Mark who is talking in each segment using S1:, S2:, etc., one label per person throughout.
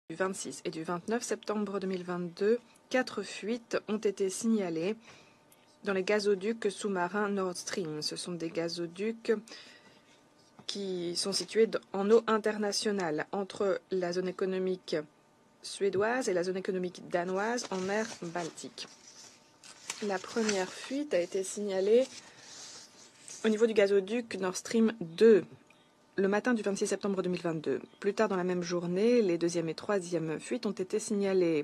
S1: Du 26 et du 29 septembre 2022, 4 fuites ont été signalées dans les gazoducs sous-marins Nord Stream. Ce sont des gazoducs qui sont situés en eau internationale entre la zone économique suédoise et la zone économique danoise en mer Baltique. La première fuite a été signalée au niveau du gazoduc Nord Stream 2. Le matin du 26 septembre 2022. Plus tard dans la même journée, les deuxième et troisième fuites ont été signalées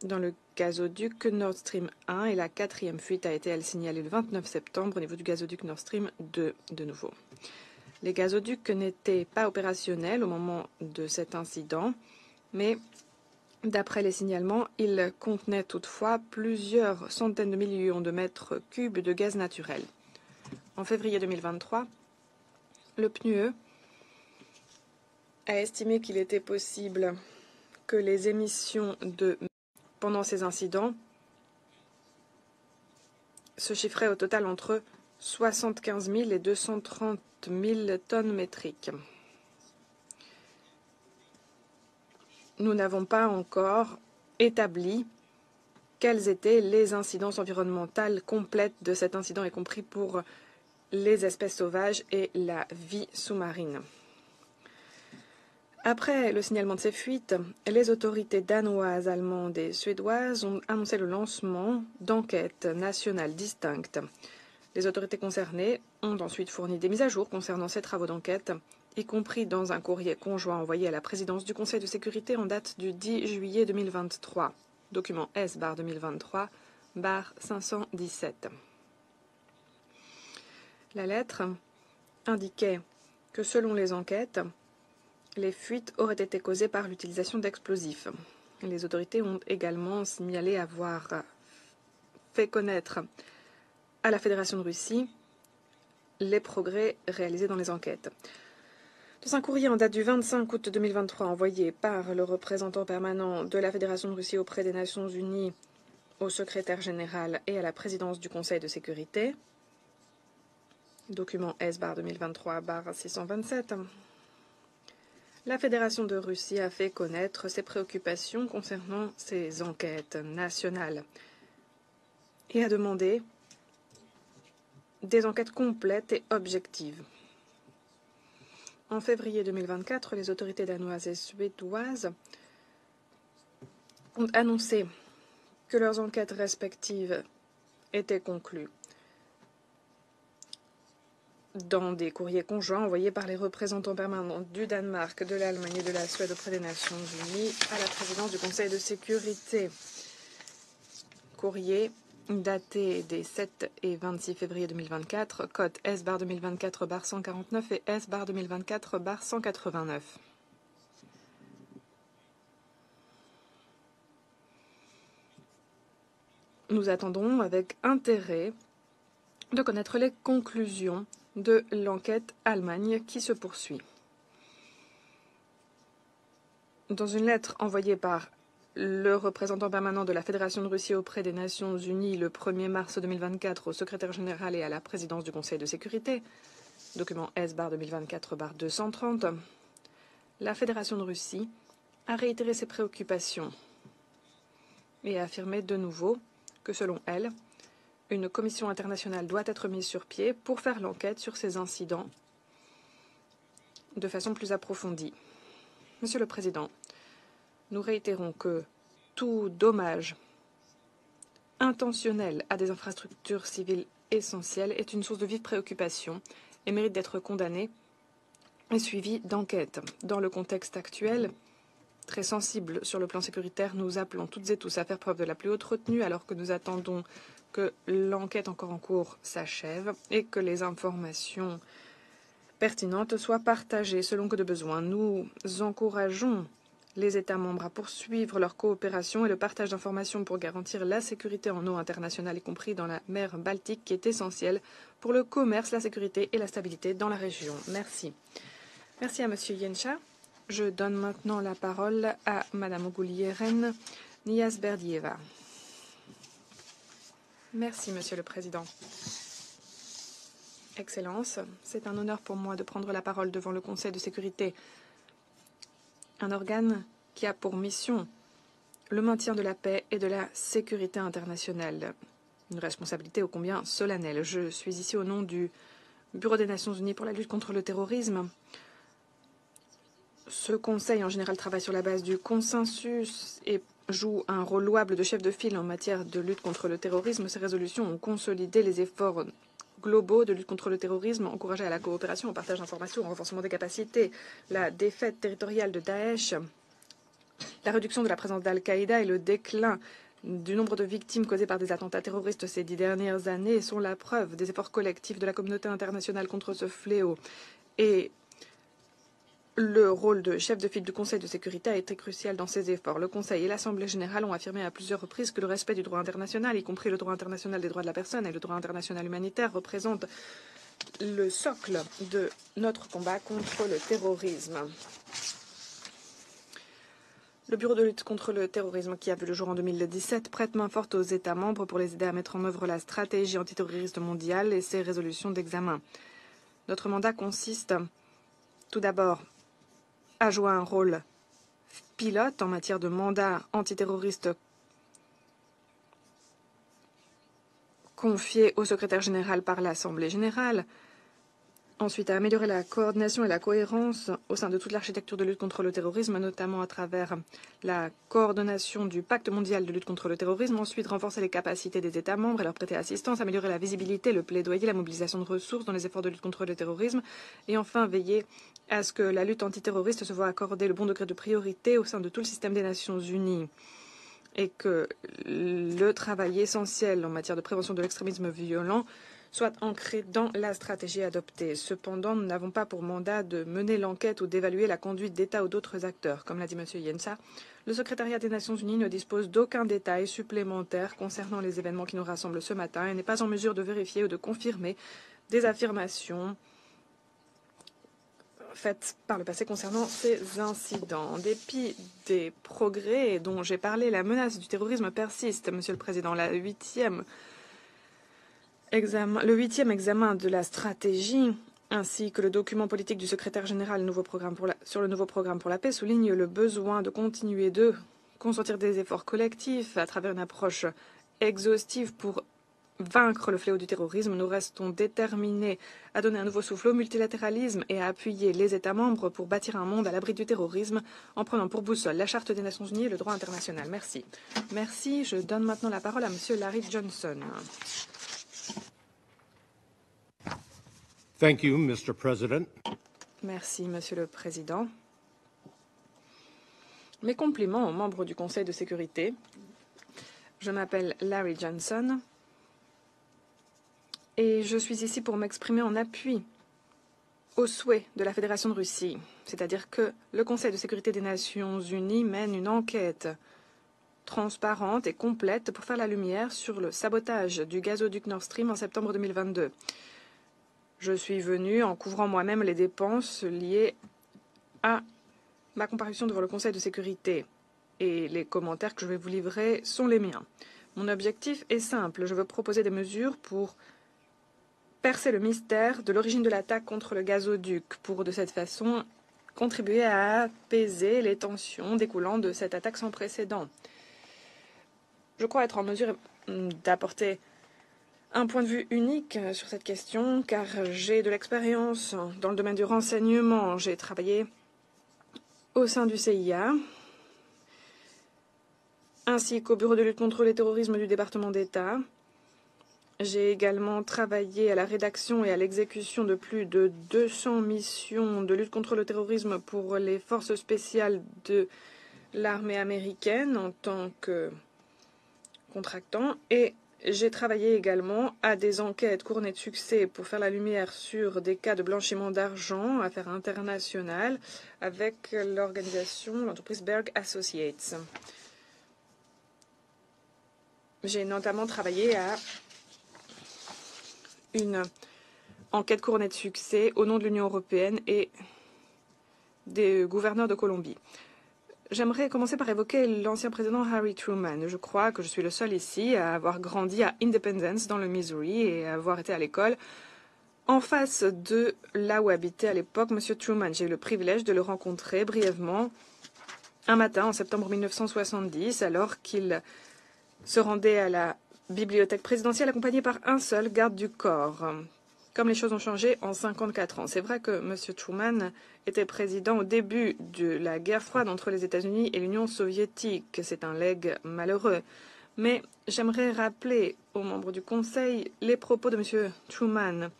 S1: dans le gazoduc Nord Stream 1 et la quatrième fuite a été, elle, signalée le 29 septembre au niveau du gazoduc Nord Stream 2 de nouveau. Les gazoducs n'étaient pas opérationnels au moment de cet incident, mais d'après les signalements, ils contenaient toutefois plusieurs centaines de millions de mètres cubes de gaz naturel. En février 2023, le PNUE a estimé qu'il était possible que les émissions pendant ces incidents se chiffraient au total entre 75 000 et 230 000 tonnes métriques. Nous n'avons pas encore établi quelles étaient les incidences environnementales complètes de cet incident, y compris pour les espèces sauvages et la vie sous-marine. Après le signalement de ces fuites, les autorités danoises, allemandes et suédoises ont annoncé le lancement d'enquêtes nationales distinctes. Les autorités concernées ont ensuite fourni des mises à jour concernant ces travaux d'enquête, y compris dans un courrier conjoint envoyé à la présidence du Conseil de sécurité en date du 10 juillet 2023, document S-2023-517. La lettre indiquait que selon les enquêtes, les fuites auraient été causées par l'utilisation d'explosifs. Les autorités ont également signalé avoir fait connaître à la Fédération de Russie les progrès réalisés dans les enquêtes. Dans un courrier en date du 25 août 2023 envoyé par le représentant permanent de la Fédération de Russie auprès des Nations Unies au secrétaire général et à la présidence du Conseil de sécurité, document S-2023-627, la Fédération de Russie a fait connaître ses préoccupations concernant ces enquêtes nationales et a demandé des enquêtes complètes et objectives. En février 2024, les autorités danoises et suédoises ont annoncé que leurs enquêtes respectives étaient conclues dans des courriers conjoints envoyés par les représentants permanents du Danemark, de l'Allemagne et de la Suède auprès des Nations Unies à la présidence du Conseil de sécurité. Courrier daté des 7 et 26 février 2024, code S-2024-149 et S-2024-189. Nous attendons avec intérêt de connaître les conclusions de l'enquête Allemagne qui se poursuit. Dans une lettre envoyée par le représentant permanent de la Fédération de Russie auprès des Nations Unies le 1er mars 2024 au secrétaire général et à la présidence du Conseil de sécurité, document S-2024-230, la Fédération de Russie a réitéré ses préoccupations et a affirmé de nouveau que, selon elle, une commission internationale doit être mise sur pied pour faire l'enquête sur ces incidents de façon plus approfondie. Monsieur le Président, nous réitérons que tout dommage intentionnel à des infrastructures civiles essentielles est une source de vive préoccupation et mérite d'être condamné et suivi d'enquête. Dans le contexte actuel, très sensible sur le plan sécuritaire, nous appelons toutes et tous à faire preuve de la plus haute retenue alors que nous attendons que l'enquête encore en cours s'achève et que les informations pertinentes soient partagées selon que de besoin. Nous encourageons les États membres à poursuivre leur coopération et le partage d'informations pour garantir la sécurité en eau internationale, y compris dans la mer Baltique, qui est essentielle pour le commerce, la sécurité et la stabilité dans la région. Merci. Merci à Monsieur Yencha. Je donne maintenant la parole à Madame Goulieren Niasberdieva. Merci, Monsieur le Président. Excellence, c'est un honneur pour moi de prendre la parole devant le Conseil de sécurité, un organe qui a pour mission le maintien de la paix et de la sécurité internationale. Une responsabilité ô combien solennelle. Je suis ici au nom du Bureau des Nations Unies pour la lutte contre le terrorisme. Ce conseil, en général, travaille sur la base du consensus et joue un rôle louable de chef de file en matière de lutte contre le terrorisme. Ces résolutions ont consolidé les efforts globaux de lutte contre le terrorisme, encouragé à la coopération, au partage d'informations, au renforcement des capacités, la défaite territoriale de Daesh, la réduction de la présence d'Al-Qaïda et le déclin du nombre de victimes causées par des attentats terroristes ces 10 dernières années sont la preuve des efforts collectifs de la communauté internationale contre ce fléau. Et le rôle de chef de file du Conseil de sécurité a été crucial dans ces efforts. Le Conseil et l'Assemblée générale ont affirmé à plusieurs reprises que le respect du droit international, y compris le droit international des droits de la personne et le droit international humanitaire, représente le socle de notre combat contre le terrorisme. Le Bureau de lutte contre le terrorisme, qui a vu le jour en 2017, prête main forte aux États membres pour les aider à mettre en œuvre la stratégie antiterroriste mondiale et ses résolutions d'examen. Notre mandat consiste tout d'abord à jouer un rôle pilote en matière de mandat antiterroriste confié au secrétaire général par l'Assemblée générale. Ensuite, à améliorer la coordination et la cohérence au sein de toute l'architecture de lutte contre le terrorisme, notamment à travers la coordination du pacte mondial de lutte contre le terrorisme. Ensuite, renforcer les capacités des États membres et leur prêter assistance, améliorer la visibilité, le plaidoyer, la mobilisation de ressources dans les efforts de lutte contre le terrorisme. Et enfin, veiller à ce que la lutte antiterroriste se voit accorder le bon degré de priorité au sein de tout le système des Nations Unies. Et que le travail essentiel en matière de prévention de l'extrémisme violent soit ancré dans la stratégie adoptée. Cependant, nous n'avons pas pour mandat de mener l'enquête ou d'évaluer la conduite d'État ou d'autres acteurs. Comme l'a dit M. Yensa, le secrétariat des Nations Unies ne dispose d'aucun détail supplémentaire concernant les événements qui nous rassemblent ce matin et n'est pas en mesure de vérifier ou de confirmer des affirmations faites par le passé concernant ces incidents. En dépit des progrès dont j'ai parlé, la menace du terrorisme persiste, Monsieur le Président. Le huitième examen de la stratégie ainsi que le document politique du secrétaire général sur le nouveau programme pour la paix souligne le besoin de continuer de consentir des efforts collectifs à travers une approche exhaustive pour vaincre le fléau du terrorisme. Nous restons déterminés à donner un nouveau souffle au multilatéralisme et à appuyer les États membres pour bâtir un monde à l'abri du terrorisme en prenant pour boussole la Charte des Nations Unies et le droit international. Merci. Merci. Je donne maintenant la parole à M. Larry Johnson.
S2: Thank you, Mr. President.
S1: Merci, Monsieur le Président. Mes compliments aux membres du Conseil de sécurité. Je m'appelle Larry Johnson et je suis ici pour m'exprimer en appui au souhait de la Fédération de Russie, c'est-à-dire que le Conseil de sécurité des Nations Unies mène une enquête transparente et complète pour faire la lumière sur le sabotage du gazoduc Nord Stream en septembre 2022. Je suis venu en couvrant moi-même les dépenses liées à ma comparution devant le Conseil de sécurité. Et les commentaires que je vais vous livrer sont les miens. Mon objectif est simple. Je veux proposer des mesures pour percer le mystère de l'origine de l'attaque contre le gazoduc, pour de cette façon contribuer à apaiser les tensions découlant de cette attaque sans précédent. Je crois être en mesure d'apporter un point de vue unique sur cette question, car j'ai de l'expérience dans le domaine du renseignement. J'ai travaillé au sein du CIA, ainsi qu'au Bureau de lutte contre le terrorisme du département d'État. J'ai également travaillé à la rédaction et à l'exécution de plus de 200 missions de lutte contre le terrorisme pour les forces spéciales de l'armée américaine en tant que contractant. Et j'ai travaillé également à des enquêtes couronnées de succès pour faire la lumière sur des cas de blanchiment d'argent, affaires internationales, avec l'entreprise Berg Associates. J'ai notamment travaillé à une enquête couronnée de succès au nom de l'Union européenne et des gouverneurs de Colombie. J'aimerais commencer par évoquer l'ancien président Harry Truman. Je crois que je suis le seul ici à avoir grandi à Independence, dans le Missouri, et à avoir été à l'école en face de là où habitait à l'époque M. Truman. J'ai eu le privilège de le rencontrer brièvement un matin en septembre 1970, alors qu'il se rendait à la bibliothèque présidentielle accompagné par un seul garde du corps. Comme les choses ont changé en 54 ans. C'est vrai que M. Truman était président au début de la guerre froide entre les États-Unis et l'Union soviétique. C'est un legs malheureux. Mais j'aimerais rappeler aux membres du Conseil les propos de M. Truman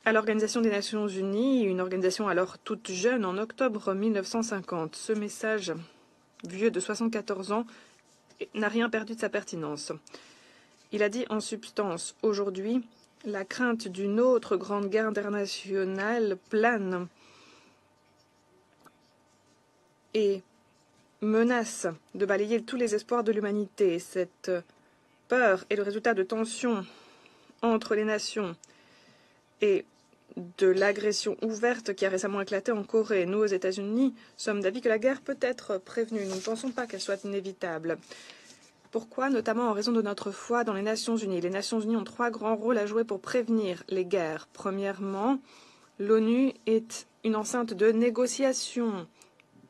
S1: à l'Organisation des Nations Unies, une organisation alors toute jeune, en octobre 1950. Ce message, vieux de 74 ans, n'a rien perdu de sa pertinence. Il a dit en substance, aujourd'hui, la crainte d'une autre grande guerre internationale plane et menace de balayer tous les espoirs de l'humanité. Cette peur est le résultat de tensions entre les nations et de l'agression ouverte qui a récemment éclaté en Corée. Nous, aux États-Unis, sommes d'avis que la guerre peut être prévenue. Nous ne pensons pas qu'elle soit inévitable. Pourquoi? Notamment en raison de notre foi dans les Nations Unies. Les Nations Unies ont 3 grands rôles à jouer pour prévenir les guerres. Premièrement, l'ONU est une enceinte de négociation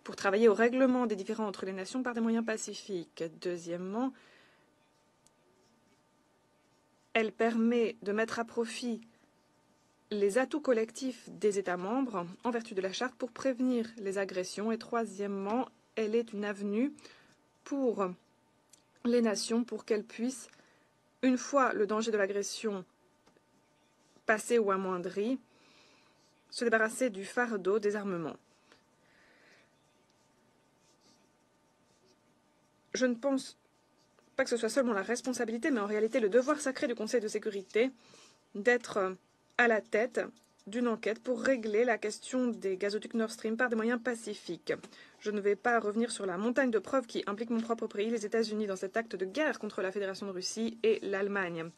S1: pour travailler au règlement des différends entre les nations par des moyens pacifiques. Deuxièmement, elle permet de mettre à profit les atouts collectifs des États membres en vertu de la Charte pour prévenir les agressions. Et troisièmement, elle est une avenue pour les nations pour qu'elles puissent, une fois le danger de l'agression passé ou amoindri, se débarrasser du fardeau des armements. Je ne pense pas que ce soit seulement la responsabilité, mais en réalité le devoir sacré du Conseil de sécurité d'être à la tête d'une enquête pour régler la question des gazoducs Nord Stream par des moyens pacifiques. Je ne vais pas revenir sur la montagne de preuves qui implique mon propre pays, les États-Unis, dans cet acte de guerre contre la Fédération de Russie et l'Allemagne.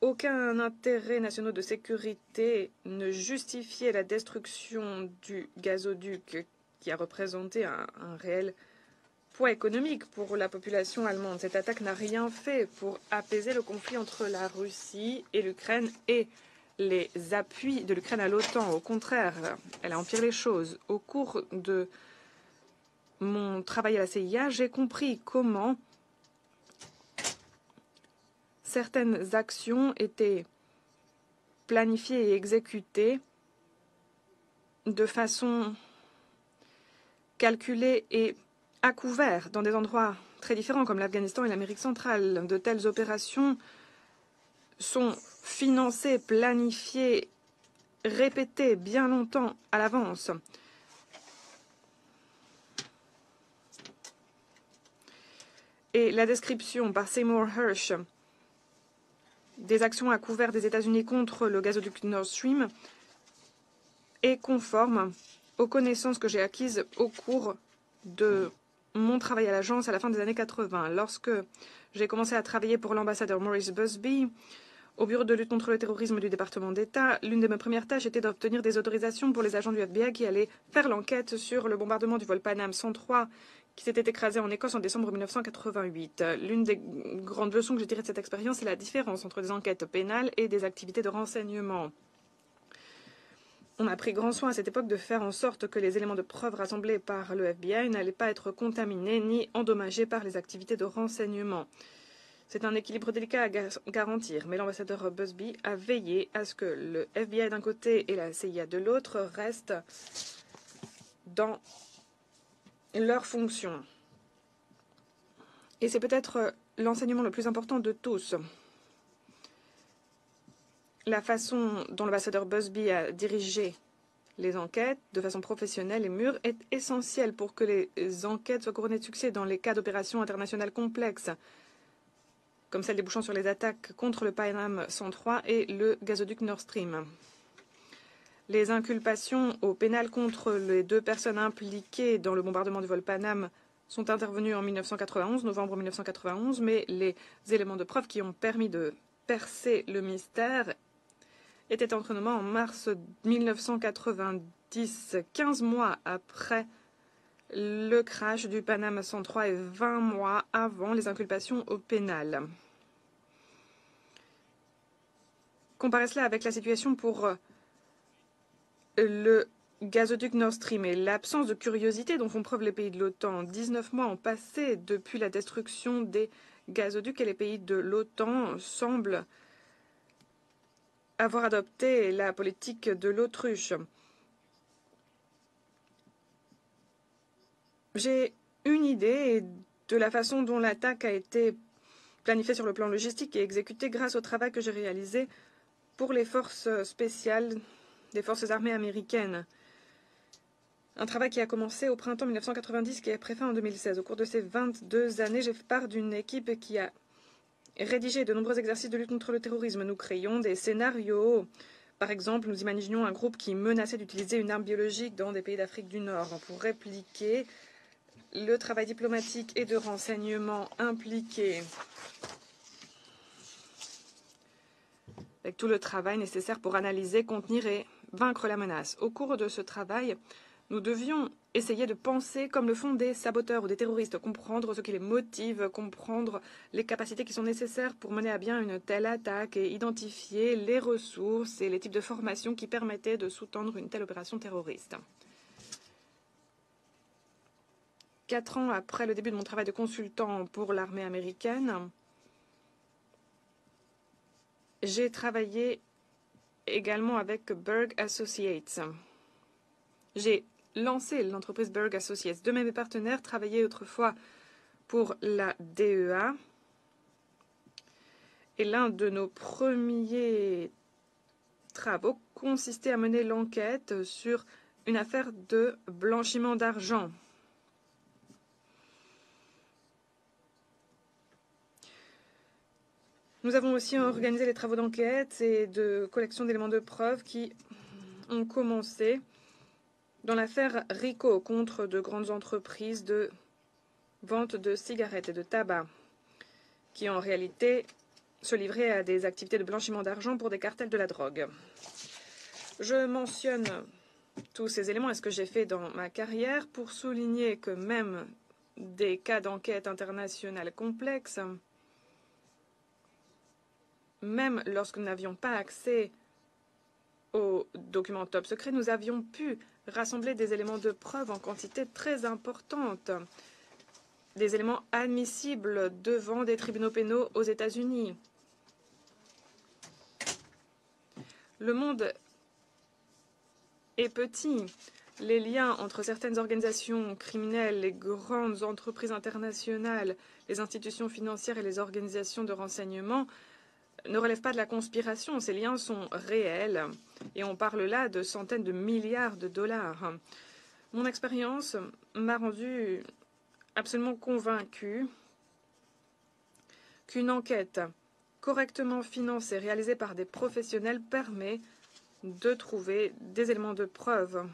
S1: Aucun intérêt national de sécurité ne justifiait la destruction du gazoduc qui a représenté un réel poids économique pour la population allemande. Cette attaque n'a rien fait pour apaiser le conflit entre la Russie et l'Ukraine et les appuis de l'Ukraine à l'OTAN. Au contraire, elle a empiré les choses. Au cours de mon travail à la CIA, j'ai compris comment certaines actions étaient planifiées et exécutées de façon calculée et à couvert dans des endroits très différents comme l'Afghanistan et l'Amérique centrale. De telles opérations sont financées, planifiées, répétées bien longtemps à l'avance. Et la description par Seymour Hersh des actions à couvert des États-Unis contre le gazoduc Nord Stream est conforme aux connaissances que j'ai acquises au cours de mon travail à l'agence à la fin des années 80. Lorsque j'ai commencé à travailler pour l'ambassadeur Maurice Busby au bureau de lutte contre le terrorisme du département d'État, l'une de mes premières tâches était d'obtenir des autorisations pour les agents du FBI qui allaient faire l'enquête sur le bombardement du vol Panam 103 qui s'était écrasé en Écosse en décembre 1988. L'une des grandes leçons que j'ai tirées de cette expérience, c'est la différence entre des enquêtes pénales et des activités de renseignement. On a pris grand soin à cette époque de faire en sorte que les éléments de preuve rassemblés par le FBI n'allaient pas être contaminés ni endommagés par les activités de renseignement. C'est un équilibre délicat à garantir, mais l'ambassadeur Busby a veillé à ce que le FBI d'un côté et la CIA de l'autre restent dans leurs fonctions. Et c'est peut-être l'enseignement le plus important de tous. La façon dont l'ambassadeur Busby a dirigé les enquêtes de façon professionnelle et mûre est essentielle pour que les enquêtes soient couronnées de succès dans les cas d'opérations internationales complexes, comme celle débouchant sur les attaques contre le Panam 103 et le gazoduc Nord Stream. Les inculpations au pénal contre les 2 personnes impliquées dans le bombardement du vol Panam sont intervenues en 1991, novembre 1991, mais les éléments de preuve qui ont permis de percer le mystère étaient entre nous en mars 1990, 15 mois après le crash du Panama 103 et 20 mois avant les inculpations au pénal. Comparez cela avec la situation pour le gazoduc Nord Stream et l'absence de curiosité dont font preuve les pays de l'OTAN. 19 mois ont passé depuis la destruction des gazoducs et les pays de l'OTAN semblent avoir adopté la politique de l'autruche. J'ai une idée de la façon dont l'attaque a été planifiée sur le plan logistique et exécutée grâce au travail que j'ai réalisé pour les forces spéciales des forces armées américaines. Un travail qui a commencé au printemps 1990, qui a pris fin en 2016. Au cours de ces 22 années, j'ai fait part d'une équipe qui a rédigé de nombreux exercices de lutte contre le terrorisme. Nous créions des scénarios. Par exemple, nous imaginions un groupe qui menaçait d'utiliser une arme biologique dans des pays d'Afrique du Nord pour répliquer le travail diplomatique et de renseignement impliqué avec tout le travail nécessaire pour analyser, contenir et vaincre la menace. Au cours de ce travail, nous devions essayer de penser comme le font des saboteurs ou des terroristes, comprendre ce qui les motive, comprendre les capacités qui sont nécessaires pour mener à bien une telle attaque et identifier les ressources et les types de formation qui permettaient de sous-tendre une telle opération terroriste. 4 ans après le début de mon travail de consultant pour l'armée américaine, j'ai travaillé également avec Berg Associates. J'ai lancé l'entreprise Berg Associates. Deux de mes partenaires travaillaient autrefois pour la DEA. Et l'un de nos premiers travaux consistait à mener l'enquête sur une affaire de blanchiment d'argent. Nous avons aussi organisé les travaux d'enquête et de collection d'éléments de preuve qui ont commencé dans l'affaire RICO contre de grandes entreprises de vente de cigarettes et de tabac, qui en réalité se livraient à des activités de blanchiment d'argent pour des cartels de la drogue. Je mentionne tous ces éléments et ce que j'ai fait dans ma carrière pour souligner que même des cas d'enquête internationale complexes, même lorsque nous n'avions pas accès aux documents top secret, nous avions pu rassembler des éléments de preuve en quantité très importante, des éléments admissibles devant des tribunaux pénaux aux États-Unis. Le monde est petit. Les liens entre certaines organisations criminelles, les grandes entreprises internationales, les institutions financières et les organisations de renseignement ne relèvent pas de la conspiration. Ces liens sont réels et on parle là de centaines de milliards de dollars. Mon expérience m'a rendu absolument convaincu qu'une enquête correctement financée, réalisée par des professionnels, permet de trouver des éléments de preuve.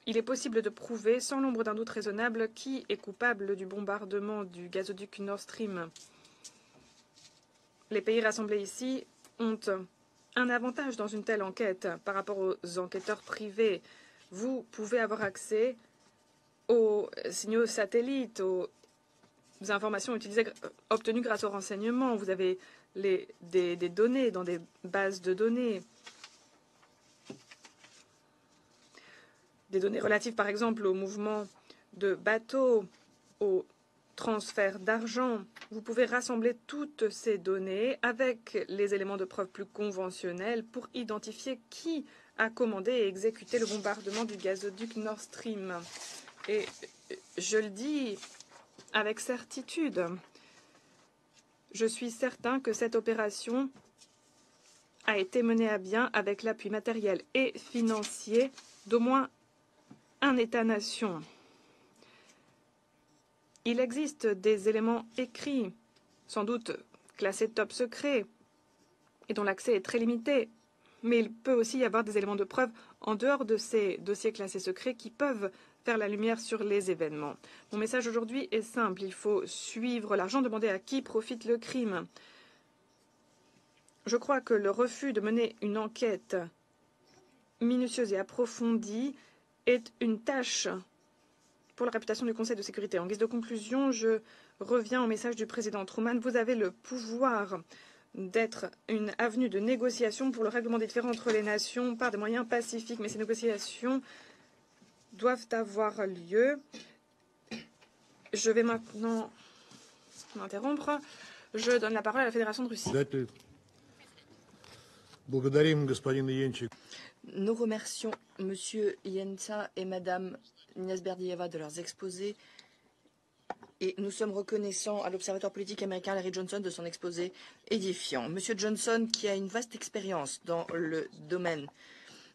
S1: Il est possible de prouver, sans l'ombre d'un doute raisonnable, qui est coupable du bombardement du gazoduc Nord Stream. Les pays rassemblés ici ont un avantage dans une telle enquête par rapport aux enquêteurs privés. Vous pouvez avoir accès aux signaux satellites, aux informations obtenues grâce au renseignement. Vous avez des données dans des bases de données. Des données relatives, par exemple, au mouvement de bateaux, au transfert d'argent. Vous pouvez rassembler toutes ces données avec les éléments de preuve plus conventionnels pour identifier qui a commandé et exécuté le bombardement du gazoduc Nord Stream. Et je le dis avec certitude. Je suis certain que cette opération a été menée à bien avec l'appui matériel et financier d'au moins un État-nation. Il existe des éléments écrits, sans doute classés top secret, et dont l'accès est très limité, mais il peut aussi y avoir des éléments de preuve en dehors de ces dossiers classés secrets qui peuvent faire la lumière sur les événements. Mon message aujourd'hui est simple. Il faut suivre l'argent, demander à qui profite le crime. Je crois que le refus de mener une enquête minutieuse et approfondie est une tâche pour la réputation du Conseil de sécurité. En guise de conclusion, je reviens au message du président Truman. Vous avez le pouvoir d'être une avenue de négociation pour le règlement des différends entre les nations par des moyens pacifiques. Mais ces négociations doivent avoir lieu. Je vais maintenant m'interrompre. Je donne la parole à la Fédération de Russie.
S2: Nous remercions M. Yensa et Mme Niasberdieva de leurs exposés et nous sommes reconnaissants à l'observateur politique américain Larry Johnson de son exposé édifiant. M. Johnson, qui a une vaste expérience dans le domaine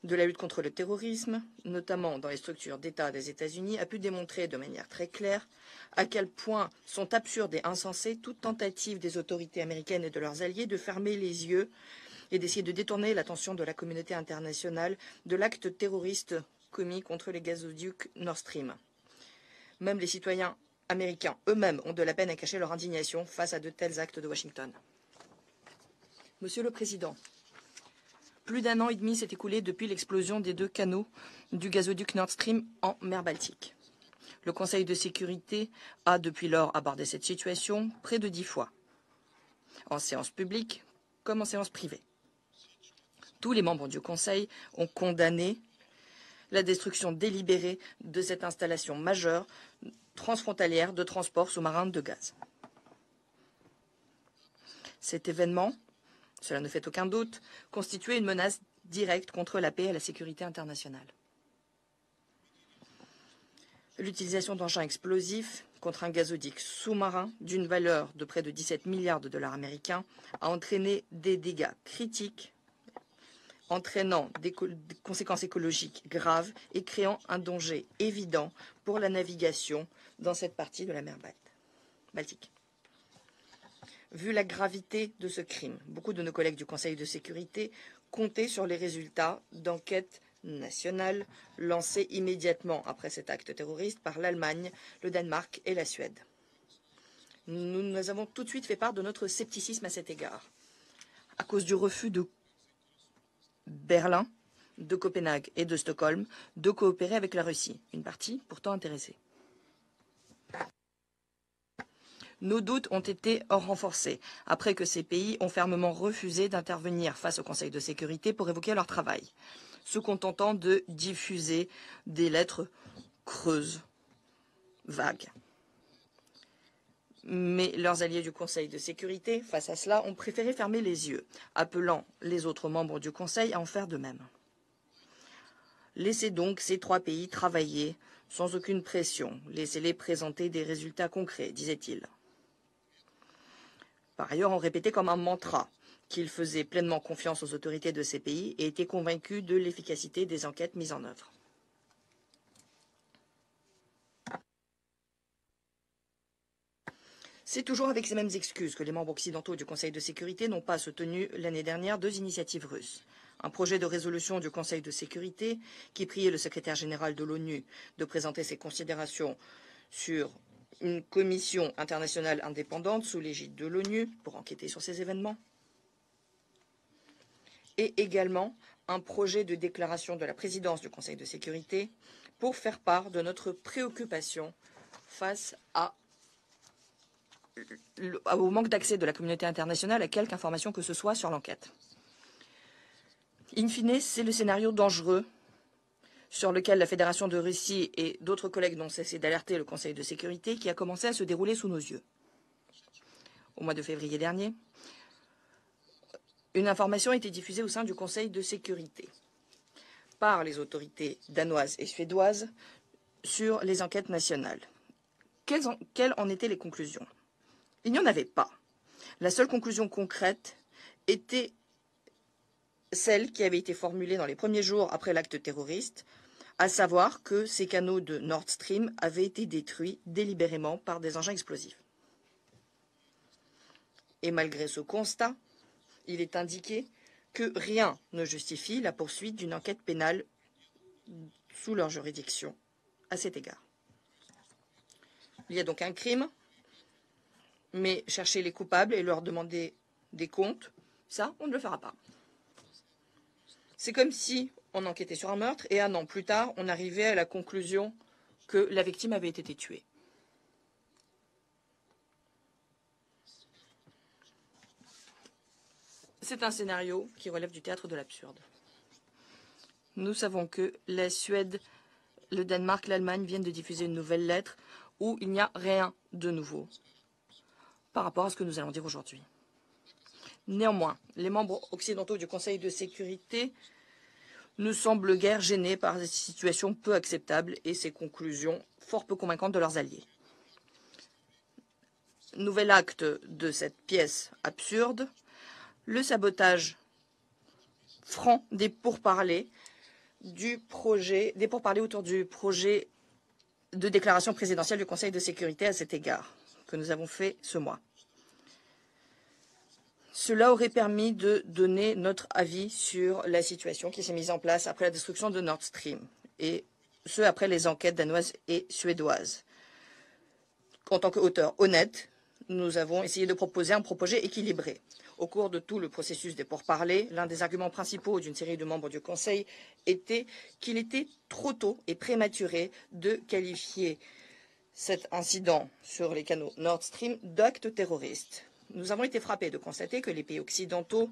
S2: de la lutte contre le terrorisme, notamment dans les structures d'État des États-Unis, a pu démontrer de manière très claire à quel point sont absurdes et insensées toute tentative des autorités américaines et de leurs alliés de fermer les yeux et d'essayer de détourner l'attention de la communauté internationale de l'acte terroriste commis contre les gazoducs Nord Stream. Même les citoyens américains eux-mêmes ont de la peine à cacher leur indignation face à de tels actes de Washington. Monsieur le Président, plus d'1 an et demi s'est écoulé depuis l'explosion des 2 canaux du gazoduc Nord Stream en mer Baltique. Le Conseil de sécurité a depuis lors abordé cette situation près de 10 fois, en séance publique comme en séance privée. Tous les membres du Conseil ont condamné la destruction délibérée de cette installation majeure transfrontalière de transport sous-marin de gaz. Cet événement, cela ne fait aucun doute, constituait une menace directe contre la paix et la sécurité internationale. L'utilisation d'engins explosifs contre un gazoduc sous-marin d'une valeur de près de 17 milliards de dollars américains a entraîné des dégâts critiques, entraînant des conséquences écologiques graves et créant un danger évident pour la navigation dans cette partie de la mer Baltique. Vu la gravité de ce crime, beaucoup de nos collègues du Conseil de sécurité comptaient sur les résultats d'enquêtes nationales lancées immédiatement après cet acte terroriste par l'Allemagne, le Danemark et la Suède. Nous avons tout de suite fait part de notre scepticisme à cet égard, à cause du refus de Berlin, de Copenhague et de Stockholm de coopérer avec la Russie, une partie pourtant intéressée. Nos doutes ont été renforcés après que ces pays ont fermement refusé d'intervenir face au Conseil de sécurité pour évoquer leur travail, se contentant de diffuser des lettres creuses, vagues. Mais leurs alliés du Conseil de sécurité, face à cela, ont préféré fermer les yeux, appelant les autres membres du Conseil à en faire de même. Laissez donc ces 3 pays travailler sans aucune pression. Laissez-les présenter des résultats concrets, disait-il. Par ailleurs, on répétait comme un mantra qu'il faisait pleinement confiance aux autorités de ces pays et était convaincu de l'efficacité des enquêtes mises en œuvre. C'est toujours avec ces mêmes excuses que les membres occidentaux du Conseil de sécurité n'ont pas soutenu l'année dernière 2 initiatives russes. Un projet de résolution du Conseil de sécurité qui priait le secrétaire général de l'ONU de présenter ses considérations sur une commission internationale indépendante sous l'égide de l'ONU pour enquêter sur ces événements. Et également un projet de déclaration de la présidence du Conseil de sécurité pour faire part de notre préoccupation face au manque d'accès de la communauté internationale à quelque information que ce soit sur l'enquête. In fine, c'est le scénario dangereux sur lequel la Fédération de Russie et d'autres collègues n'ont cessé d'alerter le Conseil de sécurité qui a commencé à se dérouler sous nos yeux. Au mois de février dernier, une information a été diffusée au sein du Conseil de sécurité par les autorités danoises et suédoises sur les enquêtes nationales. Quelles en étaient les conclusions? Il n'y en avait pas. La seule conclusion concrète était celle qui avait été formulée dans les premiers jours après l'acte terroriste, à savoir que ces canaux de Nord Stream avaient été détruits délibérément par des engins explosifs. Et malgré ce constat, il est indiqué que rien ne justifie la poursuite d'une enquête pénale sous leur juridiction à cet égard. Il y a donc un crime, mais chercher les coupables et leur demander des comptes, ça, on ne le fera pas. C'est comme si on enquêtait sur un meurtre et 1 an plus tard, on arrivait à la conclusion que la victime avait été tuée. C'est un scénario qui relève du théâtre de l'absurde. Nous savons que la Suède, le Danemark, l'Allemagne viennent de diffuser une nouvelle lettre où il n'y a rien de nouveau par rapport à ce que nous allons dire aujourd'hui. Néanmoins, les membres occidentaux du Conseil de sécurité ne semblent guère gênés par des situations peu acceptables et ces conclusions fort peu convaincantes de leurs alliés. Nouvel acte de cette pièce absurde, le sabotage franc des pourparlers autour du projet de déclaration présidentielle du Conseil de sécurité à cet égard, que nous avons fait ce mois. Cela aurait permis de donner notre avis sur la situation qui s'est mise en place après la destruction de Nord Stream, et ce, après les enquêtes danoises et suédoises. En tant qu'auteur honnête, nous avons essayé de proposer un projet équilibré. Au cours de tout le processus des pourparlers, l'un des arguments principaux d'une série de membres du Conseil était qu'il était trop tôt et prématuré de qualifier cet incident sur les canaux Nord Stream d'acte terroriste. Nous avons été frappés de constater que les pays occidentaux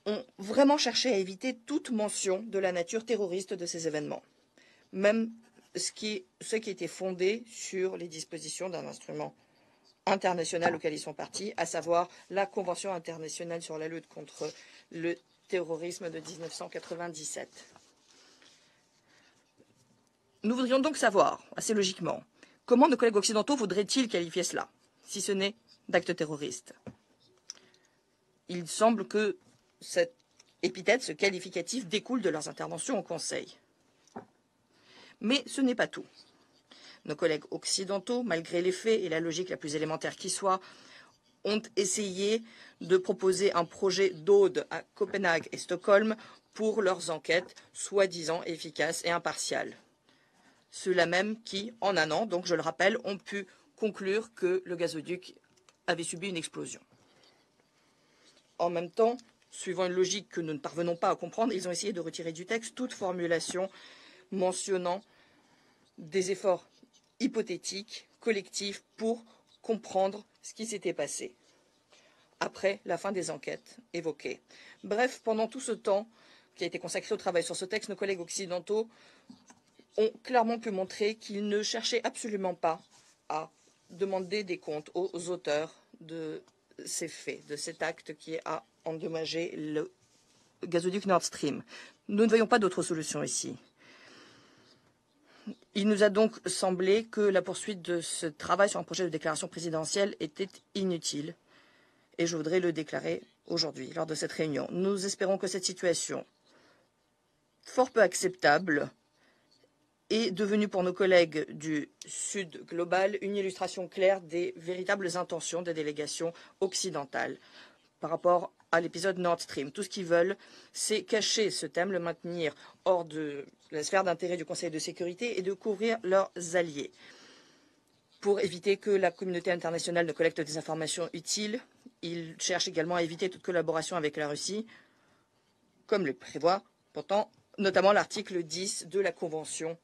S2: ont vraiment cherché à éviter toute mention de la nature terroriste de ces événements, même ce qui était fondé sur les dispositions d'un instrument international auquel ils sont partis, à savoir la Convention internationale sur la lutte contre le terrorisme de 1997. Nous voudrions donc savoir, assez logiquement, comment nos collègues occidentaux voudraient-ils qualifier cela, si ce n'est d'actes terroristes. Il semble que cette épithète, ce qualificatif, découle de leurs interventions au Conseil. Mais ce n'est pas tout. Nos collègues occidentaux, malgré les faits et la logique la plus élémentaire qui soit, ont essayé de proposer un projet d'ode à Copenhague et Stockholm pour leurs enquêtes soi-disant efficaces et impartiales. Ceux-là même qui, en un an, donc je le rappelle, ont pu conclure que le gazoduc avait subi une explosion. En même temps, suivant une logique que nous ne parvenons pas à comprendre, ils ont essayé de retirer du texte toute formulation mentionnant des efforts hypothétiques, collectifs, pour comprendre ce qui s'était passé après la fin des enquêtes évoquées. Bref, pendant tout ce temps qui a été consacré au travail sur ce texte, nos collègues occidentaux ont clairement pu montrer qu'ils ne cherchaient absolument pas à demander des comptes aux auteurs de ces faits, de cet acte qui a endommagé le gazoduc Nord Stream. Nous ne voyons pas d'autre solution ici. Il nous a donc semblé que la poursuite de ce travail sur un projet de déclaration présidentielle était inutile, et je voudrais le déclarer aujourd'hui, lors de cette réunion. Nous espérons que cette situation, fort peu acceptable, est devenue pour nos collègues du Sud global une illustration claire des véritables intentions des délégations occidentales par rapport à l'épisode Nord Stream. Tout ce qu'ils veulent, c'est cacher ce thème, le maintenir hors de la sphère d'intérêt du Conseil de sécurité et de couvrir leurs alliés. Pour éviter que la communauté internationale ne collecte des informations utiles, ils cherchent également à éviter toute collaboration avec la Russie, comme le prévoit pourtant notamment l'article 10 de la Convention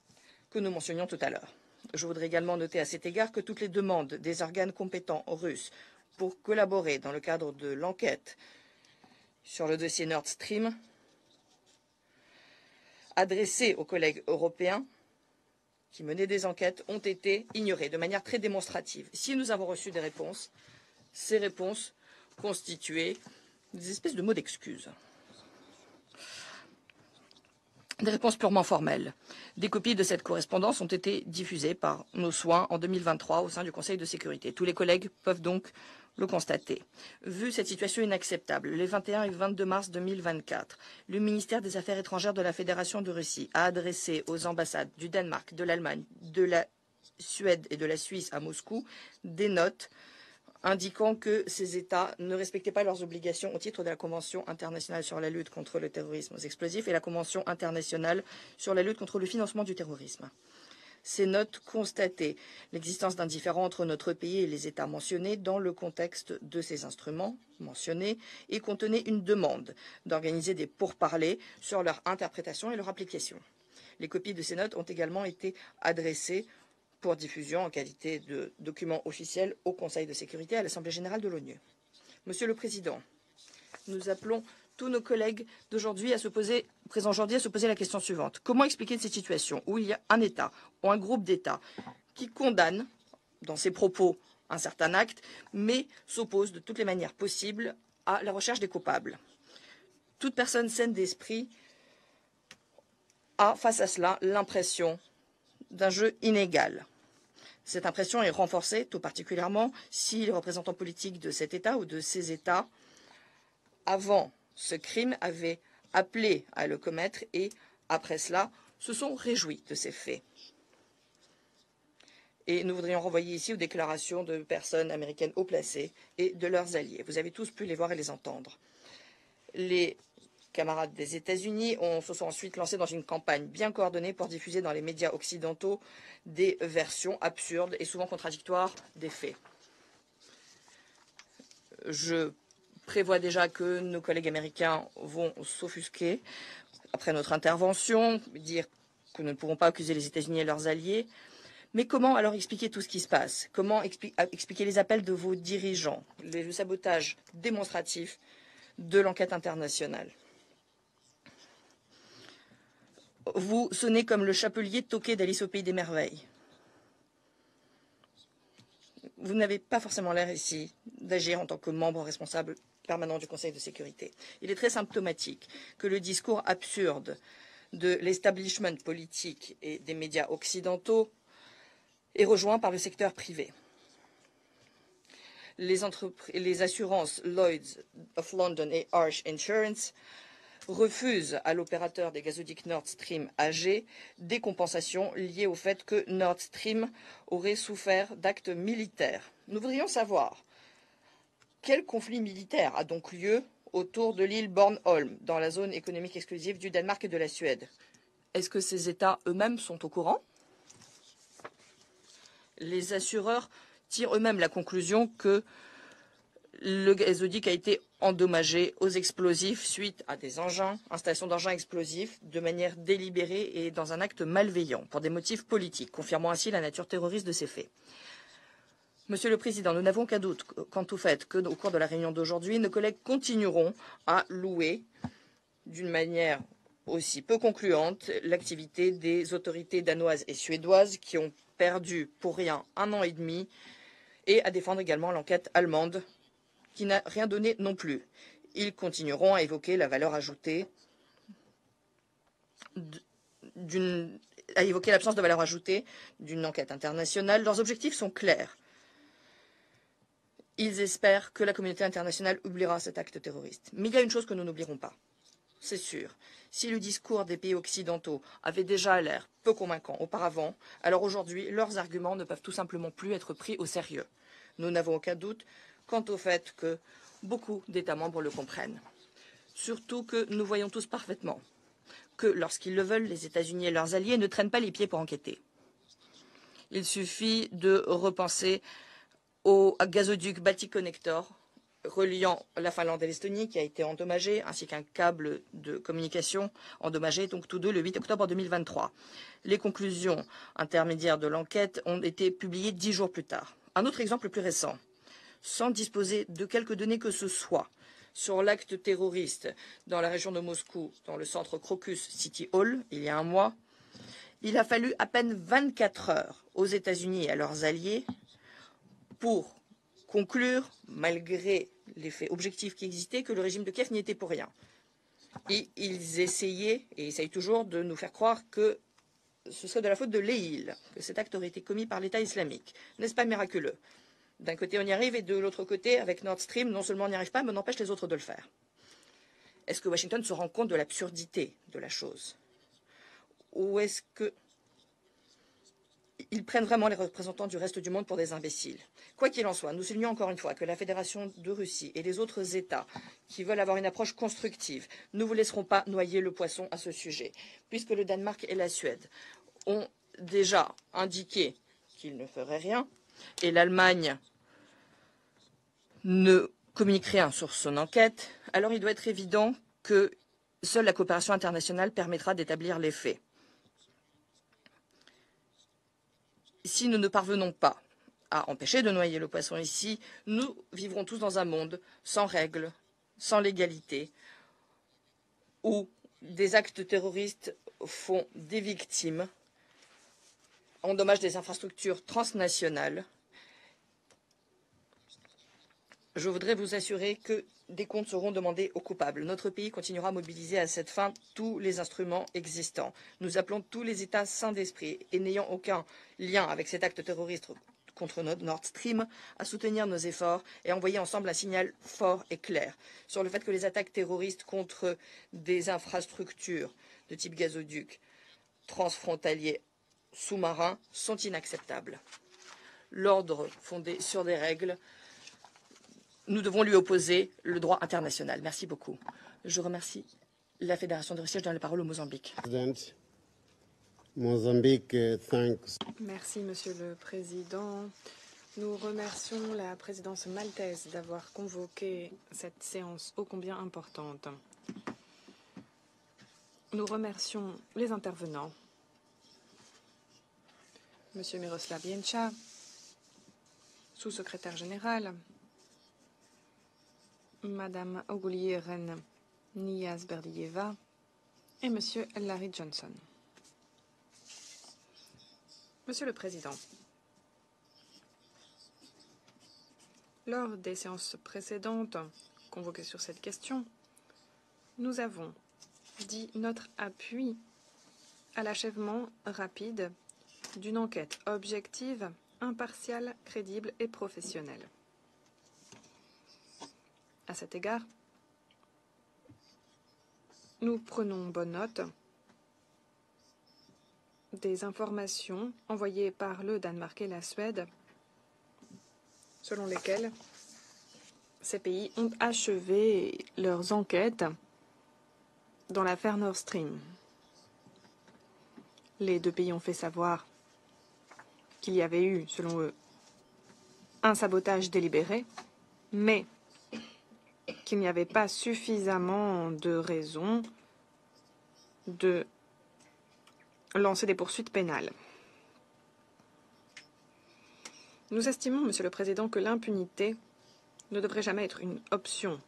S2: que nous mentionnions tout à l'heure. Je voudrais également noter à cet égard que toutes les demandes des organes compétents russes pour collaborer dans le cadre de l'enquête sur le dossier Nord Stream adressées aux collègues européens qui menaient des enquêtes ont été ignorées de manière très démonstrative. Si nous avons reçu des réponses, ces réponses constituaient des espèces de mots d'excuses. Des réponses purement formelles. Des copies de cette correspondance ont été diffusées par nos soins en 2023 au sein du Conseil de sécurité. Tous les collègues peuvent donc le constater. Vu cette situation inacceptable, les 21 et 22 mars 2024, le ministère des Affaires étrangères de la Fédération de Russie a adressé aux ambassades du Danemark, de l'Allemagne, de la Suède et de la Suisse à Moscou des notes indiquant que ces États ne respectaient pas leurs obligations au titre de la Convention internationale sur la lutte contre le terrorisme aux explosifs et la Convention internationale sur la lutte contre le financement du terrorisme. Ces notes constataient l'existence d'un différend entre notre pays et les États mentionnés dans le contexte de ces instruments mentionnés et contenaient une demande d'organiser des pourparlers sur leur interprétation et leur application. Les copies de ces notes ont également été adressées pour diffusion en qualité de document officiel au Conseil de sécurité et à l'Assemblée générale de l'ONU. Monsieur le Président, Nous appelons tous nos collègues présents aujourd'hui à se poser la question suivante. Comment expliquer cette situation où il y a un État ou un groupe d'États qui condamne, dans ses propos, un certain acte, mais s'oppose de toutes les manières possibles à la recherche des coupables? Toute personne saine d'esprit a, face à cela, l'impression d'un jeu inégal. Cette impression est renforcée tout particulièrement si les représentants politiques de cet État ou de ces États, avant ce crime, avaient appelé à le commettre et, après cela, se sont réjouis de ces faits. Et nous voudrions renvoyer ici aux déclarations de personnes américaines haut placées et de leurs alliés. Vous avez tous pu les voir et les entendre. Les camarades des États-Unis se sont ensuite lancés dans une campagne bien coordonnée pour diffuser dans les médias occidentaux des versions absurdes et souvent contradictoires des faits. Je prévois déjà que nos collègues américains vont s'offusquer après notre intervention, dire que nous ne pouvons pas accuser les États-Unis et leurs alliés. Mais comment alors expliquer tout ce qui se passe? Comment expliquer les appels de vos dirigeants, le sabotage démonstratif de l'enquête internationale? Vous sonnez comme le chapelier toqué d'Alice au pays des merveilles. Vous n'avez pas forcément l'air ici d'agir en tant que membre responsable permanent du Conseil de sécurité. Il est très symptomatique que le discours absurde de l'establishment politique et des médias occidentaux est rejoint par le secteur privé. Les assurances Lloyd's of London et Arch Insurance refusent à l'opérateur des gazoducs Nord Stream AG des compensations liées au fait que Nord Stream aurait souffert d'actes militaires. Nous voudrions savoir quel conflit militaire a donc lieu autour de l'île Bornholm, dans la zone économique exclusive du Danemark et de la Suède. Est-ce que ces États eux-mêmes sont au courant? Les assureurs tirent eux-mêmes la conclusion que le gazoduc a été endommagé aux explosifs suite à des installations d'engins explosifs de manière délibérée et dans un acte malveillant pour des motifs politiques, confirmant ainsi la nature terroriste de ces faits. Monsieur le Président, nous n'avons aucun doute quant au fait que, au cours de la réunion d'aujourd'hui, nos collègues continueront à louer d'une manière aussi peu concluante l'activité des autorités danoises et suédoises qui ont perdu pour rien 1 an et demi et à défendre également l'enquête allemande qui n'a rien donné non plus. Ils continueront à évoquer la valeur ajoutée l'absence de valeur ajoutée d'une enquête internationale. Leurs objectifs sont clairs. Ils espèrent que la communauté internationale oubliera cet acte terroriste. Mais il y a une chose que nous n'oublierons pas, c'est sûr. Si le discours des pays occidentaux avait déjà l'air peu convaincant auparavant, alors aujourd'hui, leurs arguments ne peuvent tout simplement plus être pris au sérieux. Nous n'avons aucun doute quant au fait que beaucoup d'États membres le comprennent. Surtout que nous voyons tous parfaitement que lorsqu'ils le veulent, les États-Unis et leurs alliés ne traînent pas les pieds pour enquêter. Il suffit de repenser au gazoduc Baltic Connector reliant la Finlande et l'Estonie qui a été endommagé, ainsi qu'un câble de communication endommagé, donc tous deux le 8 octobre 2023. Les conclusions intermédiaires de l'enquête ont été publiées 10 jours plus tard. Un autre exemple plus récent. Sans disposer de quelques données que ce soit sur l'acte terroriste dans la région de Moscou, dans le centre Crocus City Hall, il y a un mois, il a fallu à peine 24 heures aux États-Unis et à leurs alliés pour conclure, malgré les faits objectifs qui existaient, que le régime de Kiev n'y était pour rien. Et ils essayaient, et essayent toujours, de nous faire croire que ce serait de la faute de l'EIL, que cet acte aurait été commis par l'État islamique. N'est-ce pas miraculeux? D'un côté, on y arrive, et de l'autre côté, avec Nord Stream, non seulement on n'y arrive pas, mais on empêche les autres de le faire. Est-ce que Washington se rend compte de l'absurdité de la chose? Ou est-ce qu'ils prennent vraiment les représentants du reste du monde pour des imbéciles? Quoi qu'il en soit, nous soulignons encore une fois que la Fédération de Russie et les autres États qui veulent avoir une approche constructive ne vous laisseront pas noyer le poisson à ce sujet, puisque le Danemark et la Suède ont déjà indiqué qu'ils ne feraient rien, et l'Allemagne ne communique rien sur son enquête, alors il doit être évident que seule la coopération internationale permettra d'établir les faits. Si nous ne parvenons pas à empêcher de noyer le poisson ici, nous vivrons tous dans un monde sans règles, sans légalité, où des actes terroristes font des victimes, endommagent des infrastructures transnationales. Je voudrais vous assurer que des comptes seront demandés aux coupables. Notre pays continuera à mobiliser à cette fin tous les instruments existants. Nous appelons tous les États sains d'esprit et n'ayant aucun lien avec cet acte terroriste contre Nord Stream à soutenir nos efforts et à envoyer ensemble un signal fort et clair sur le fait que les attaques terroristes contre des infrastructures de type gazoduc transfrontaliers sous-marins sont inacceptables. L'ordre fondé sur des règles, nous devons lui opposer le droit international. Merci beaucoup. Je remercie la Fédération de recherche. Je donne la parole au Mozambique.
S1: Merci, Monsieur le Président. Nous remercions la présidence maltaise d'avoir convoqué cette séance ô combien importante. Nous remercions les intervenants. Monsieur Miroslav Jenča, sous-secrétaire général, Madame Ogullieren Niasberdiyeva et Monsieur Larry Johnson. Monsieur le Président, lors des séances précédentes convoquées sur cette question, nous avons dit notre appui à l'achèvement rapide d'une enquête objective, impartiale, crédible et professionnelle. À cet égard, nous prenons bonne note des informations envoyées par le Danemark et la Suède, selon lesquelles ces pays ont achevé leurs enquêtes dans l'affaire Nord Stream. Les deux pays ont fait savoir qu'il y avait eu, selon eux, un sabotage délibéré, mais qu'il n'y avait pas suffisamment de raisons de lancer des poursuites pénales. Nous estimons, Monsieur le Président, que l'impunité ne devrait jamais être une option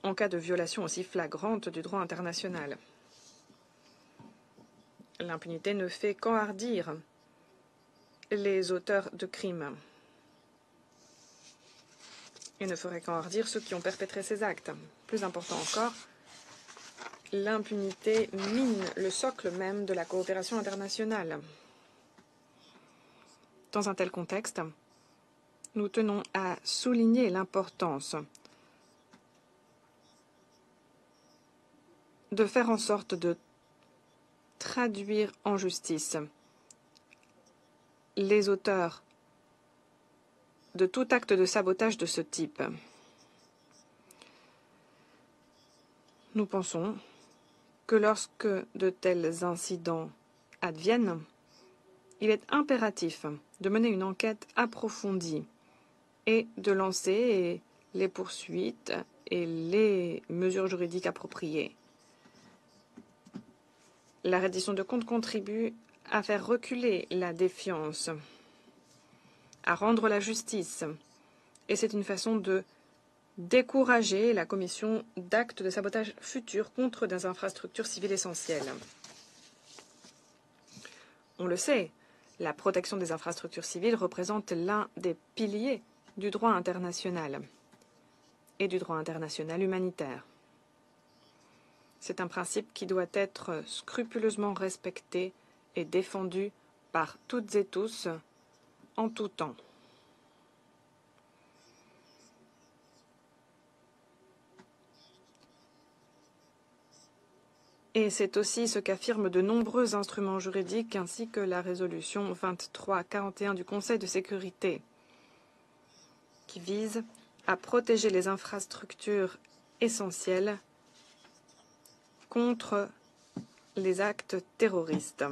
S1: en cas de violation aussi flagrante du droit international. L'impunité ne fait qu'enhardir les auteurs de crimes et ne ferait qu'enhardir ceux qui ont perpétré ces actes. Plus important encore, l'impunité mine le socle même de la coopération internationale. Dans un tel contexte, nous tenons à souligner l'importance de faire en sorte de traduire en justice les auteurs de tout acte de sabotage de ce type. Nous pensons que lorsque de tels incidents adviennent, il est impératif de mener une enquête approfondie et de lancer les poursuites et les mesures juridiques appropriées. La reddition de comptes contribue à faire reculer la défiance, à rendre la justice, et c'est une façon de décourager la commission d'actes de sabotage futurs contre des infrastructures civiles essentielles. On le sait, la protection des infrastructures civiles représente l'un des piliers du droit international et du droit international humanitaire. C'est un principe qui doit être scrupuleusement respecté et défendu par toutes et tous en tout temps. Et c'est aussi ce qu'affirment de nombreux instruments juridiques ainsi que la résolution 2341 du Conseil de sécurité qui vise à protéger les infrastructures essentielles contre les actes terroristes.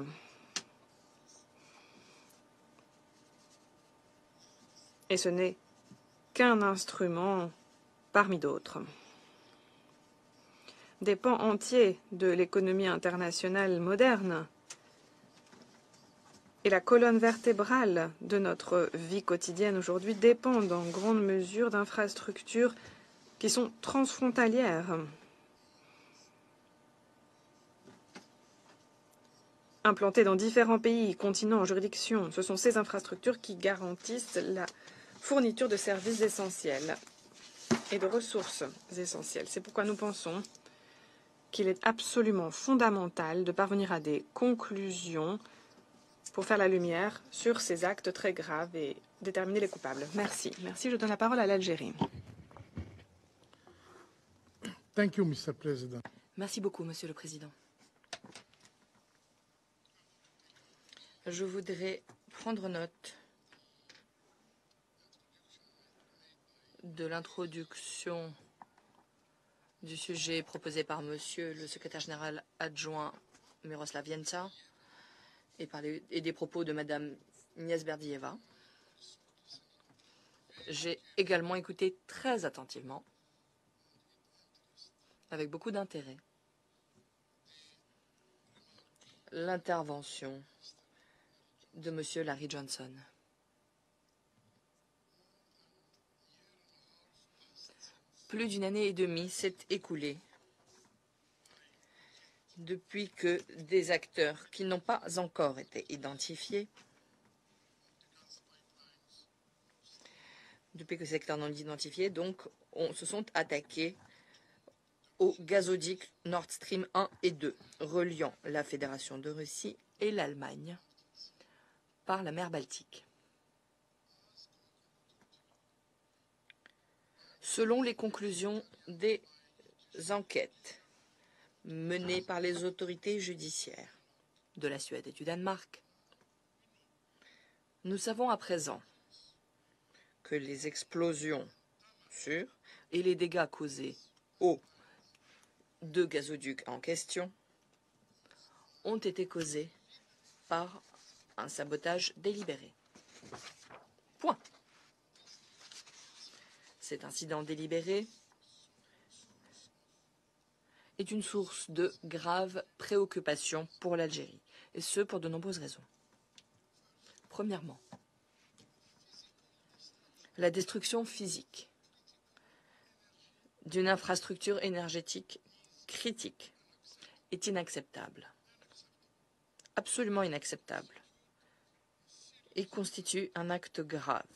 S1: Et ce n'est qu'un instrument parmi d'autres. Des pans entiers de l'économie internationale moderne et la colonne vertébrale de notre vie quotidienne aujourd'hui dépendent en grande mesure d'infrastructures qui sont transfrontalières, implantées dans différents pays, continents, juridictions. Ce sont ces infrastructures qui garantissent la fourniture de services essentiels et de ressources essentielles. C'est pourquoi nous pensons qu'il est absolument fondamental de parvenir à des conclusions pour faire la lumière sur ces actes très graves et déterminer les coupables. Merci. Merci. Je donne la parole à l'Algérie.
S3: Thank you, Mr. President.
S2: Merci beaucoup, Monsieur le Président. Je voudrais prendre note de l'introduction du sujet proposé par Monsieur le secrétaire général adjoint Miroslav Jenca et des propos de Madame Niasberdieva. J'ai également écouté très attentivement, avec beaucoup d'intérêt, l'intervention de Monsieur Larry Johnson. Plus d'une année et demie s'est écoulée depuis que des acteurs qui n'ont pas encore été identifiés, donc se sont attaqués au gazoduc Nord Stream 1 et 2, reliant la Fédération de Russie et l'Allemagne par la mer Baltique. Selon les conclusions des enquêtes menées par les autorités judiciaires de la Suède et du Danemark, nous savons à présent que les explosions sur et les dégâts causés aux deux gazoducs en question ont été causés par un sabotage délibéré. Point. Cet incident délibéré est une source de grave préoccupation pour l'Algérie, et ce pour de nombreuses raisons. Premièrement, la destruction physique d'une infrastructure énergétique critique est inacceptable, absolument inacceptable, et constitue un acte grave,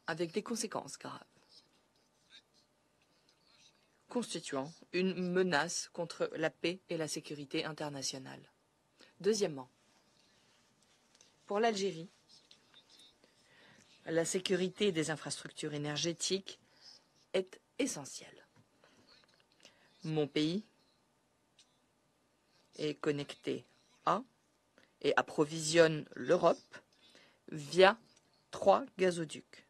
S2: avec des conséquences graves, constituant une menace contre la paix et la sécurité internationale. Deuxièmement, pour l'Algérie, la sécurité des infrastructures énergétiques est essentielle. Mon pays est connecté à et approvisionne l'Europe via 3 gazoducs.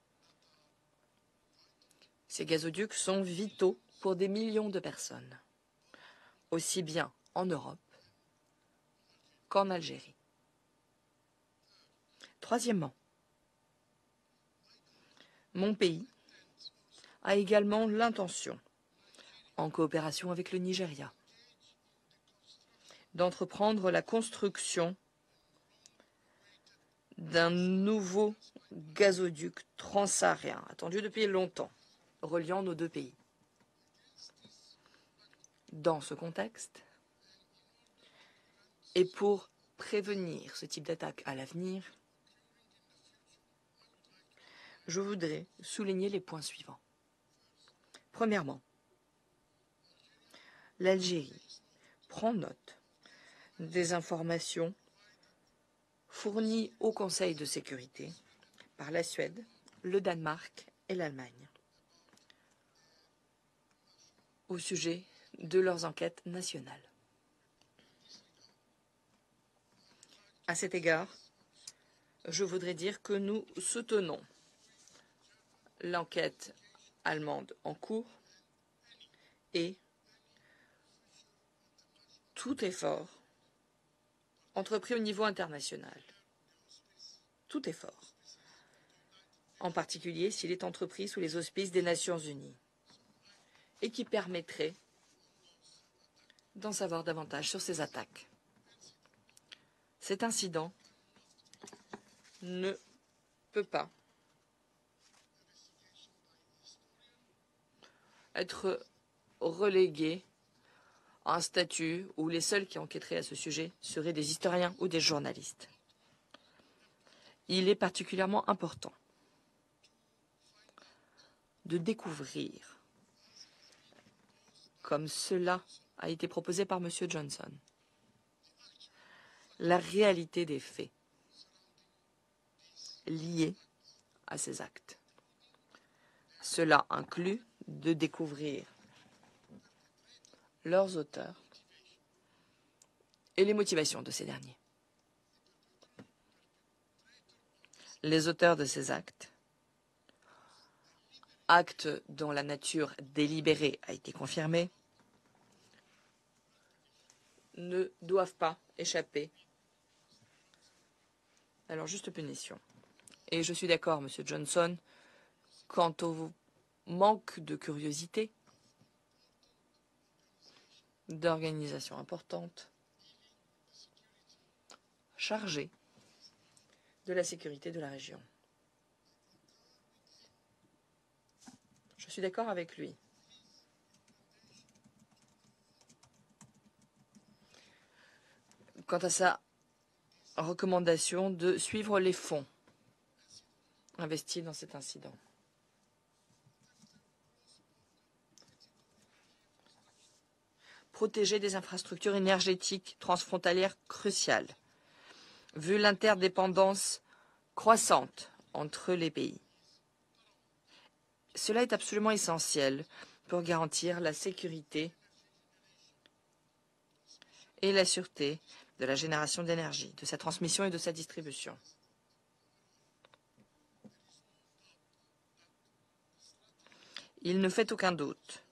S2: Ces gazoducs sont vitaux pour des millions de personnes, aussi bien en Europe qu'en Algérie. Troisièmement, mon pays a également l'intention, en coopération avec le Nigeria, d'entreprendre la construction d'un nouveau gazoduc transsaharien, attendu depuis longtemps, reliant nos deux pays. Dans ce contexte, et pour prévenir ce type d'attaque à l'avenir, je voudrais souligner les points suivants. Premièrement, l'Algérie prend note des informations fournies au Conseil de sécurité par la Suède, le Danemark et l'Allemagne au sujet de leurs enquêtes nationales. À cet égard, je voudrais dire que nous soutenons l'enquête allemande en cours et tout effort entrepris au niveau international. Tout effort, en particulier s'il est entrepris sous les auspices des Nations Unies et qui permettrait d'en savoir davantage sur ces attaques. Cet incident ne peut pas être relégués à un statut où les seuls qui enquêteraient à ce sujet seraient des historiens ou des journalistes. Il est particulièrement important de découvrir, comme cela a été proposé par M. Johnson, la réalité des faits liés à ces actes. Cela inclut de découvrir leurs auteurs et les motivations de ces derniers. Les auteurs de ces actes, actes dont la nature délibérée a été confirmée, ne doivent pas échapper à leur juste punition. Et je suis d'accord, Monsieur Johnson, quant au manque de curiosité d'organisations importantes chargées de la sécurité de la région. Je suis d'accord avec lui. Quant à sa recommandation de suivre les fonds investis dans cet incident. Protéger des infrastructures énergétiques transfrontalières cruciales, vu l'interdépendance croissante entre les pays. Cela est absolument essentiel pour garantir la sécurité et la sûreté de la génération d'énergie, de sa transmission et de sa distribution. Il ne fait aucun doute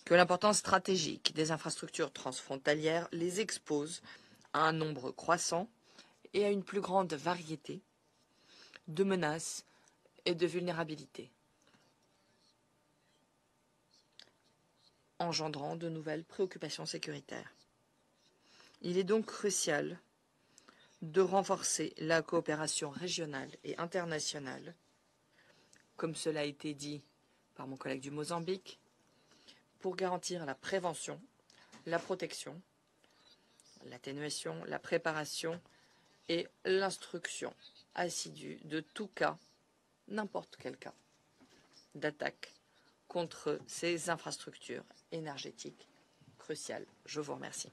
S2: que l'importance stratégique des infrastructures transfrontalières les expose à un nombre croissant et à une plus grande variété de menaces et de vulnérabilités, engendrant de nouvelles préoccupations sécuritaires. Il est donc crucial de renforcer la coopération régionale et internationale, comme cela a été dit par mon collègue du Mozambique, pour garantir la prévention, la protection, l'atténuation, la préparation et l'instruction assidue de tout cas, n'importe quel cas, d'attaque contre ces infrastructures énergétiques cruciales. Je vous remercie.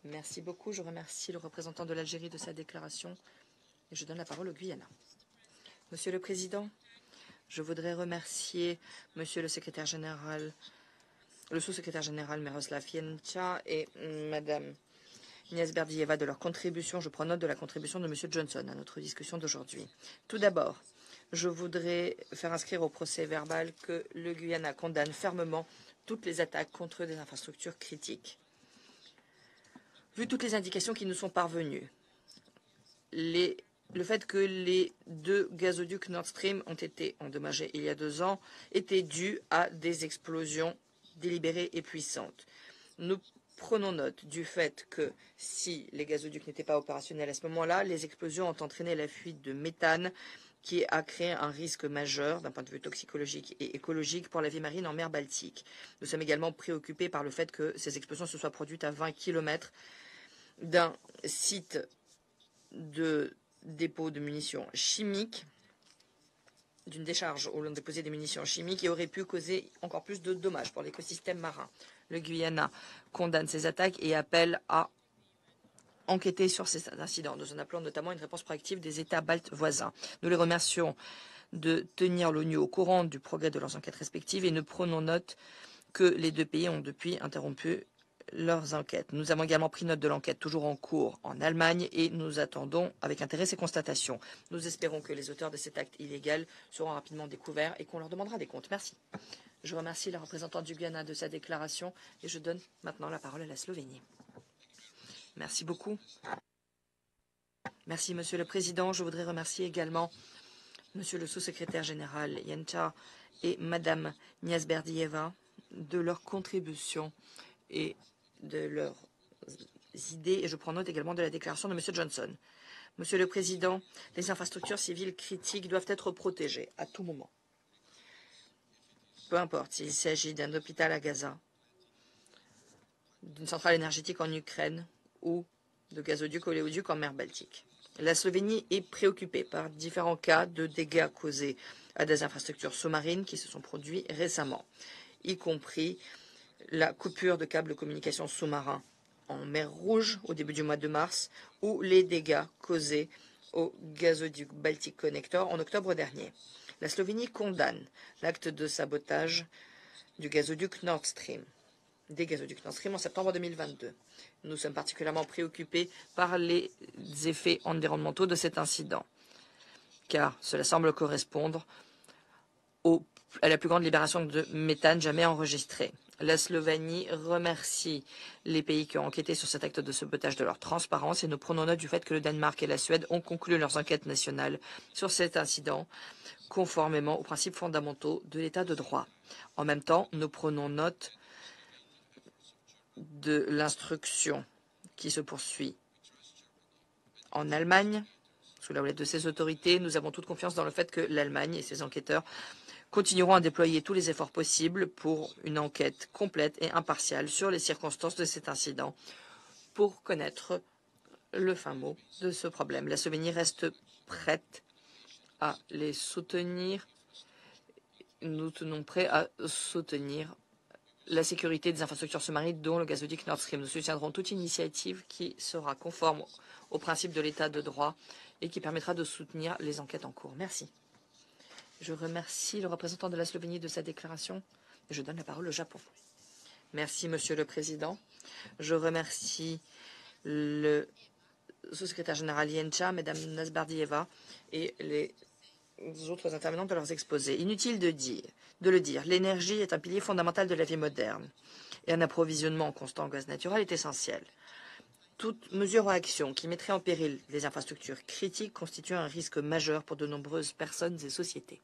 S2: Merci beaucoup. Je remercie le représentant de l'Algérie de sa déclaration et je donne la parole au Guyana. Monsieur le Président, je voudrais remercier Monsieur le Secrétaire général, le sous-secrétaire général Miroslav Yencha et Madame Niasberdieva de leur contribution. Je prends note de la contribution de Monsieur Johnson à notre discussion d'aujourd'hui. Tout d'abord, je voudrais faire inscrire au procès verbal que le Guyana condamne fermement toutes les attaques contre des infrastructures critiques. Vu toutes les indications qui nous sont parvenues, le fait que les 2 gazoducs Nord Stream ont été endommagés il y a 2 ans était dû à des explosions délibérées et puissantes. Nous prenons note du fait que si les gazoducs n'étaient pas opérationnels à ce moment-là, les explosions ont entraîné la fuite de méthane qui a créé un risque majeur d'un point de vue toxicologique et écologique pour la vie marine en mer Baltique. Nous sommes également préoccupés par le fait que ces explosions se soient produites à 20 km d'un site de dépôt de munitions chimiques, d'une décharge où l'on déposait des munitions chimiques et aurait pu causer encore plus de dommages pour l'écosystème marin. Le Guyana condamne ces attaques et appelle à enquêter sur ces incidents. Nous en appelons notamment une réponse proactive des États baltes voisins. Nous les remercions de tenir l'ONU au courant du progrès de leurs enquêtes respectives et nous prenons note que les 2 pays ont depuis interrompu leurs enquêtes. Nous avons également pris note de l'enquête toujours en cours en Allemagne et nous attendons avec intérêt ces constatations. Nous espérons que les auteurs de cet acte illégal seront rapidement découverts et qu'on leur demandera des comptes. Merci. Je remercie la représentante du Guyana de sa déclaration et je donne maintenant la parole à la Slovénie. Merci beaucoup. Merci, Monsieur le Président. Je voudrais remercier également Monsieur le sous-secrétaire général Yencha et Madame Niasberdieva de leur contribution et de leurs idées. Et je prends note également de la déclaration de Monsieur Johnson. Monsieur le Président, les infrastructures civiles critiques doivent être protégées à tout moment. peu importe s'il s'agit d'un hôpital à Gaza, d'une centrale énergétique en Ukraine ou de gazoducs oléoducs en mer Baltique. La Slovénie est préoccupée par différents cas de dégâts causés à des infrastructures sous-marines qui se sont produits récemment, y compris la coupure de câbles de communication sous-marins en mer Rouge au début du mois de mars ou les dégâts causés au gazoduc Baltic Connector en octobre dernier. La Slovénie condamne l'acte de sabotage du gazoduc Nord Stream, des gazoducs Nord Stream en septembre 2022. Nous sommes particulièrement préoccupés par les effets environnementaux de cet incident, car cela semble correspondre à la plus grande libération de méthane jamais enregistrée. La Slovénie remercie les pays qui ont enquêté sur cet acte de sabotage de leur transparence et nous prenons note du fait que le Danemark et la Suède ont conclu leurs enquêtes nationales sur cet incident conformément aux principes fondamentaux de l'état de droit. En même temps, nous prenons note de l'instruction qui se poursuit en Allemagne sous la houlette de ces autorités. Nous avons toute confiance dans le fait que l'Allemagne et ses enquêteurs continueront à déployer tous les efforts possibles pour une enquête complète et impartiale sur les circonstances de cet incident pour connaître le fin mot de ce problème. La Slovénie reste prête à les soutenir. Nous tenons prêts à soutenir la sécurité des infrastructures sous-marines, dont le gazoduc Nord Stream. Nous soutiendrons toute initiative qui sera conforme au principe de l'état de droit et qui permettra de soutenir les enquêtes en cours. Merci. Je remercie le représentant de la Slovénie de sa déclaration et je donne la parole au Japon. Merci, Monsieur le Président. Je remercie le sous-secrétaire général Yencha, Madame Nazbardieva et les autres intervenants de leurs exposés. Inutile de le dire, l'énergie est un pilier fondamental de la vie moderne et un approvisionnement constant en gaz naturel est essentiel. Toute mesure ou action qui mettrait en péril les infrastructures critiques constitue un risque majeur pour de nombreuses personnes et sociétés.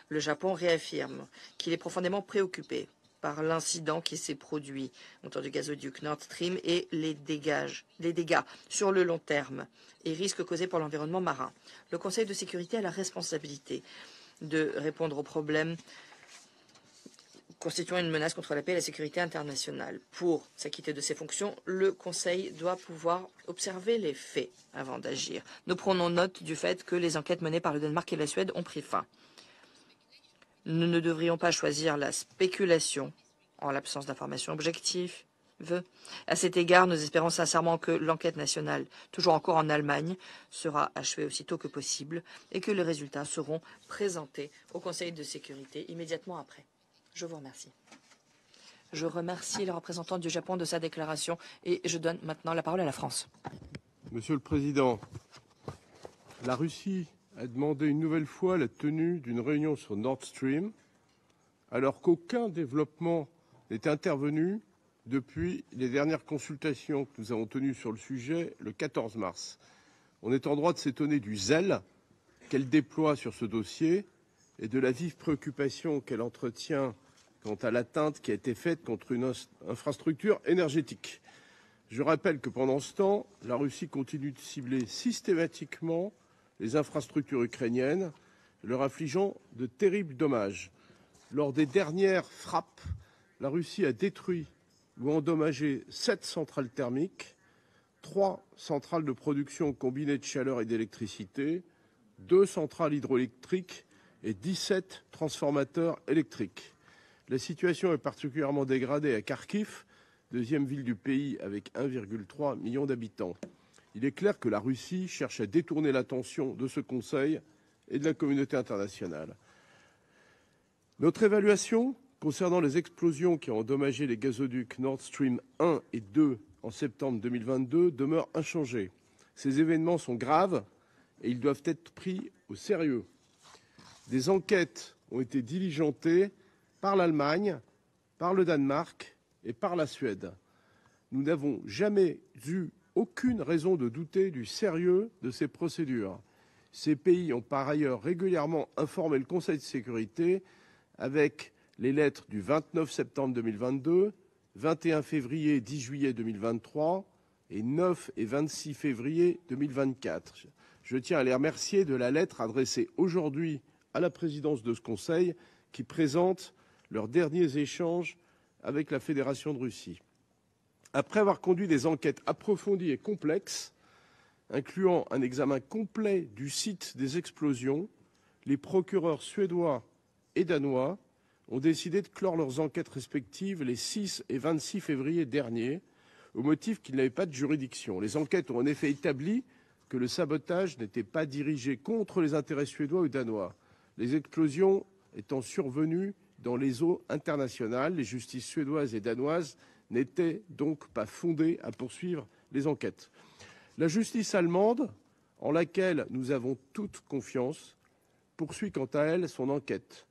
S2: Le Japon réaffirme qu'il est profondément préoccupé par l'incident qui s'est produit autour du gazoduc Nord Stream et les dégâts sur le long terme et risques causés pour l'environnement marin. Le Conseil de sécurité a la responsabilité de répondre aux problèmes constituant une menace contre la paix et la sécurité internationale. Pour s'acquitter de ses fonctions, le Conseil doit pouvoir observer les faits avant d'agir. Nous prenons note du fait que les enquêtes menées par le Danemark et la Suède ont pris fin. Nous ne devrions pas choisir la spéculation en l'absence d'informations objectives. À cet égard, nous espérons sincèrement que l'enquête nationale, toujours en cours en Allemagne, sera achevée aussitôt que possible et que les résultats seront présentés au Conseil de sécurité immédiatement après. Je vous remercie. Je remercie le représentant du Japon de sa déclaration et je donne maintenant la parole à la France.
S4: Monsieur le Président, la Russie a demandé une nouvelle fois la tenue d'une réunion sur Nord Stream, alors qu'aucun développement n'est intervenu depuis les dernières consultations que nous avons tenues sur le sujet le 14 mars. On est en droit de s'étonner du zèle qu'elle déploie sur ce dossier et de la vive préoccupation qu'elle entretient quant à l'atteinte qui a été faite contre une infrastructure énergétique. Je rappelle que pendant ce temps, la Russie continue de cibler systématiquement les infrastructures ukrainiennes, leur infligeant de terribles dommages. Lors des dernières frappes, la Russie a détruit ou endommagé 7 centrales thermiques, 3 centrales de production combinées de chaleur et d'électricité, 2 centrales hydroélectriques et 17 transformateurs électriques. La situation est particulièrement dégradée à Kharkiv, deuxième ville du pays avec 1,3 million d'habitants. Il est clair que la Russie cherche à détourner l'attention de ce Conseil et de la communauté internationale. Notre évaluation concernant les explosions qui ont endommagé les gazoducs Nord Stream 1 et 2 en septembre 2022 demeure inchangée. Ces événements sont graves et ils doivent être pris au sérieux. Des enquêtes ont été diligentées par l'Allemagne, par le Danemark et par la Suède. Nous n'avons jamais eu aucune raison de douter du sérieux de ces procédures. Ces pays ont par ailleurs régulièrement informé le Conseil de sécurité avec les lettres du 29 septembre 2022, 21 février et 10 juillet 2023 et 9 et 26 février 2024. Je tiens à les remercier de la lettre adressée aujourd'hui à la présidence de ce Conseil qui présente leurs derniers échanges avec la Fédération de Russie. Après avoir conduit des enquêtes approfondies et complexes, incluant un examen complet du site des explosions, les procureurs suédois et danois ont décidé de clore leurs enquêtes respectives les 6 et 26 février dernier, au motif qu'ils n'avaient pas de juridiction. Les enquêtes ont en effet établi que le sabotage n'était pas dirigé contre les intérêts suédois ou danois. Les explosions étant survenues dans les eaux internationales, les justices suédoises et danoises n'étaient donc pas fondées à poursuivre les enquêtes. La justice allemande, en laquelle nous avons toute confiance, poursuit quant à elle son enquête.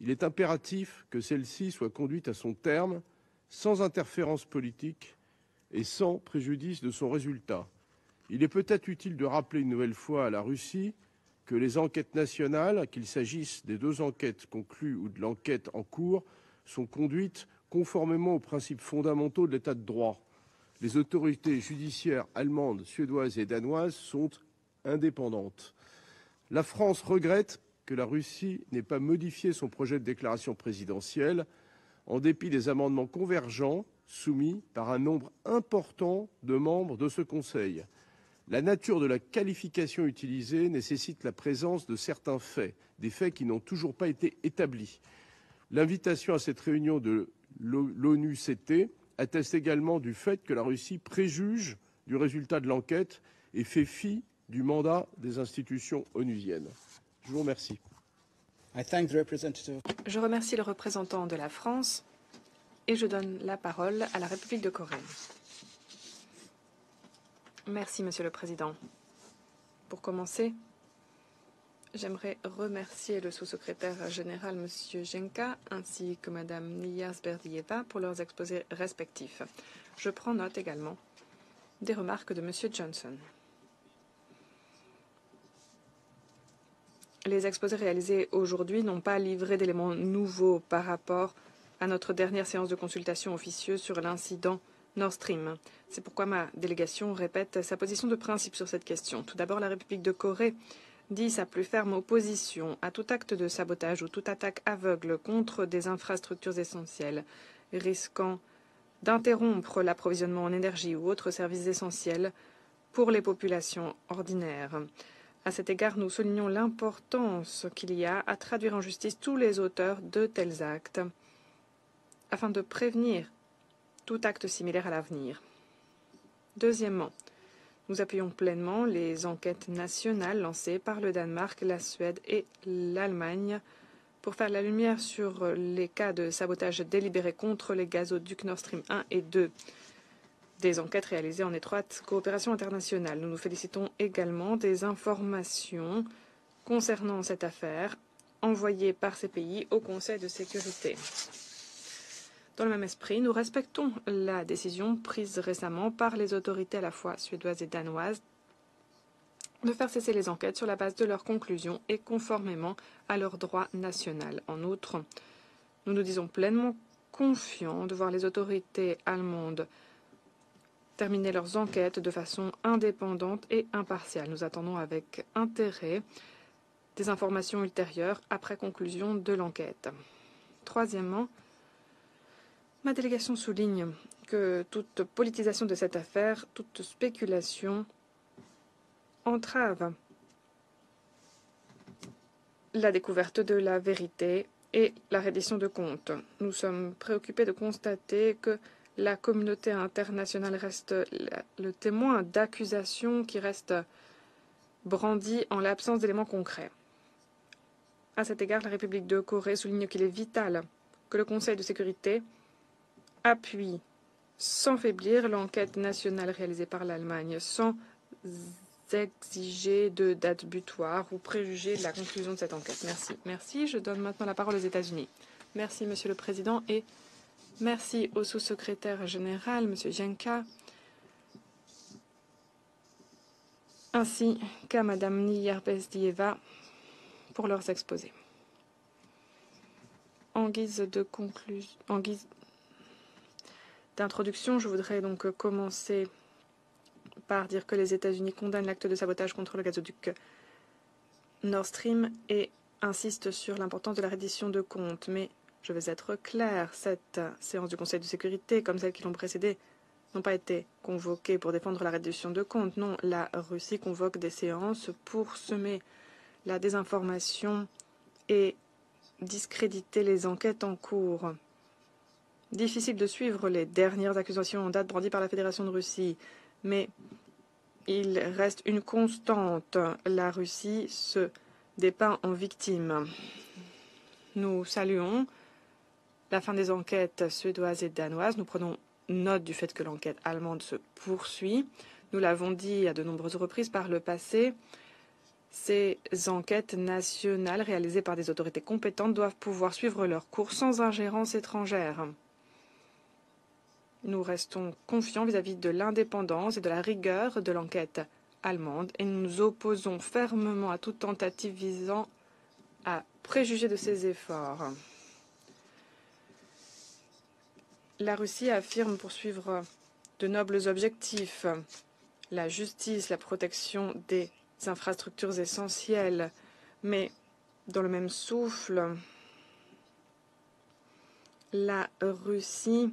S4: Il est impératif que celle-ci soit conduite à son terme, sans interférence politique et sans préjudice de son résultat. Il est peut-être utile de rappeler une nouvelle fois à la Russie que les enquêtes nationales, qu'il s'agisse des 2 enquêtes conclues ou de l'enquête en cours, sont conduites conformément aux principes fondamentaux de l'État de droit. Les autorités judiciaires allemandes, suédoises et danoises sont indépendantes. La France regrette que la Russie n'ait pas modifié son projet de déclaration présidentielle, en dépit des amendements convergents soumis par un nombre important de membres de ce Conseil. La nature de la qualification utilisée nécessite la présence de certains faits, des faits qui n'ont toujours pas été établis. L'invitation à cette réunion de l'ONU-CT atteste également du fait que la Russie préjuge du résultat de l'enquête et fait fi du mandat des institutions onusiennes. Je vous remercie.
S1: Je remercie le représentant de la France et je donne la parole à la République de Corée. Merci, Monsieur le Président. Pour commencer, j'aimerais remercier le sous-secrétaire général, Monsieur Genka, ainsi que Madame Niasberdieva pour leurs exposés respectifs. Je prends note également des remarques de Monsieur Johnson. Les exposés réalisés aujourd'hui n'ont pas livré d'éléments nouveaux par rapport à notre dernière séance de consultation officieuse sur l'incident Nord Stream. C'est pourquoi ma délégation répète sa position de principe sur cette question. Tout d'abord, la République de Corée dit sa plus ferme opposition à tout acte de sabotage ou toute attaque aveugle contre des infrastructures essentielles, risquant d'interrompre l'approvisionnement en énergie ou autres services essentiels pour les populations ordinaires. À cet égard, nous soulignons l'importance qu'il y a à traduire en justice tous les auteurs de tels actes afin de prévenir tout acte similaire à l'avenir. Deuxièmement, nous appuyons pleinement les enquêtes nationales lancées par le Danemark, la Suède et l'Allemagne pour faire la lumière sur les cas de sabotage délibéré contre les gazoducs Nord Stream 1 et 2. Des enquêtes réalisées en étroite coopération internationale. Nous nous félicitons également des informations concernant cette affaire envoyées par ces pays au Conseil de sécurité. Dans le même esprit, nous respectons la décision prise récemment par les autorités à la fois suédoises et danoises de faire cesser les enquêtes sur la base de leurs conclusions et conformément à leur droit national. En outre, nous nous disons pleinement confiants de voir les autorités allemandes terminer leurs enquêtes de façon indépendante et impartiale. Nous attendons avec intérêt des informations ultérieures après conclusion de l'enquête. Troisièmement, ma délégation souligne que toute politisation de cette affaire, toute spéculation entrave la découverte de la vérité et la reddition de comptes. Nous sommes préoccupés de constater que la communauté internationale reste le témoin d'accusations qui restent brandies en l'absence d'éléments concrets. À cet égard, la République de Corée souligne qu'il est vital que le Conseil de sécurité appuie sans faiblir l'enquête nationale réalisée par l'Allemagne, sans exiger de date butoir ou préjuger de la conclusion de cette enquête. Merci. Merci. Je donne maintenant la parole aux États-Unis. Merci, Monsieur le Président, et merci au sous-secrétaire général, Monsieur Genka, ainsi qu'à Madame Niasberdieva pour leurs exposés. En guise d'introduction, je voudrais donc commencer par dire que les États-Unis condamnent l'acte de sabotage contre le gazoduc Nord Stream et insiste sur l'importance de la reddition de comptes, mais je vais être clair, cette séance du Conseil de sécurité, comme celles qui l'ont précédée, n'ont pas été convoquées pour défendre la reddition de comptes. Non, la Russie convoque des séances pour semer la désinformation et discréditer les enquêtes en cours. Difficile de suivre les dernières accusations en date brandies par la Fédération de Russie, mais il reste une constante. La Russie se dépeint en victime. Nous saluons la fin des enquêtes suédoises et danoises. Nous prenons note du fait que l'enquête allemande se poursuit. Nous l'avons dit à de nombreuses reprises par le passé. Ces enquêtes nationales réalisées par des autorités compétentes doivent pouvoir suivre leur cours sans ingérence étrangère. Nous restons confiants vis-à-vis de l'indépendance et de la rigueur de l'enquête allemande et nous nous opposons fermement à toute tentative visant à préjuger de ces efforts. La Russie affirme poursuivre de nobles objectifs, la justice, la protection des infrastructures essentielles, mais dans le même souffle, la Russie,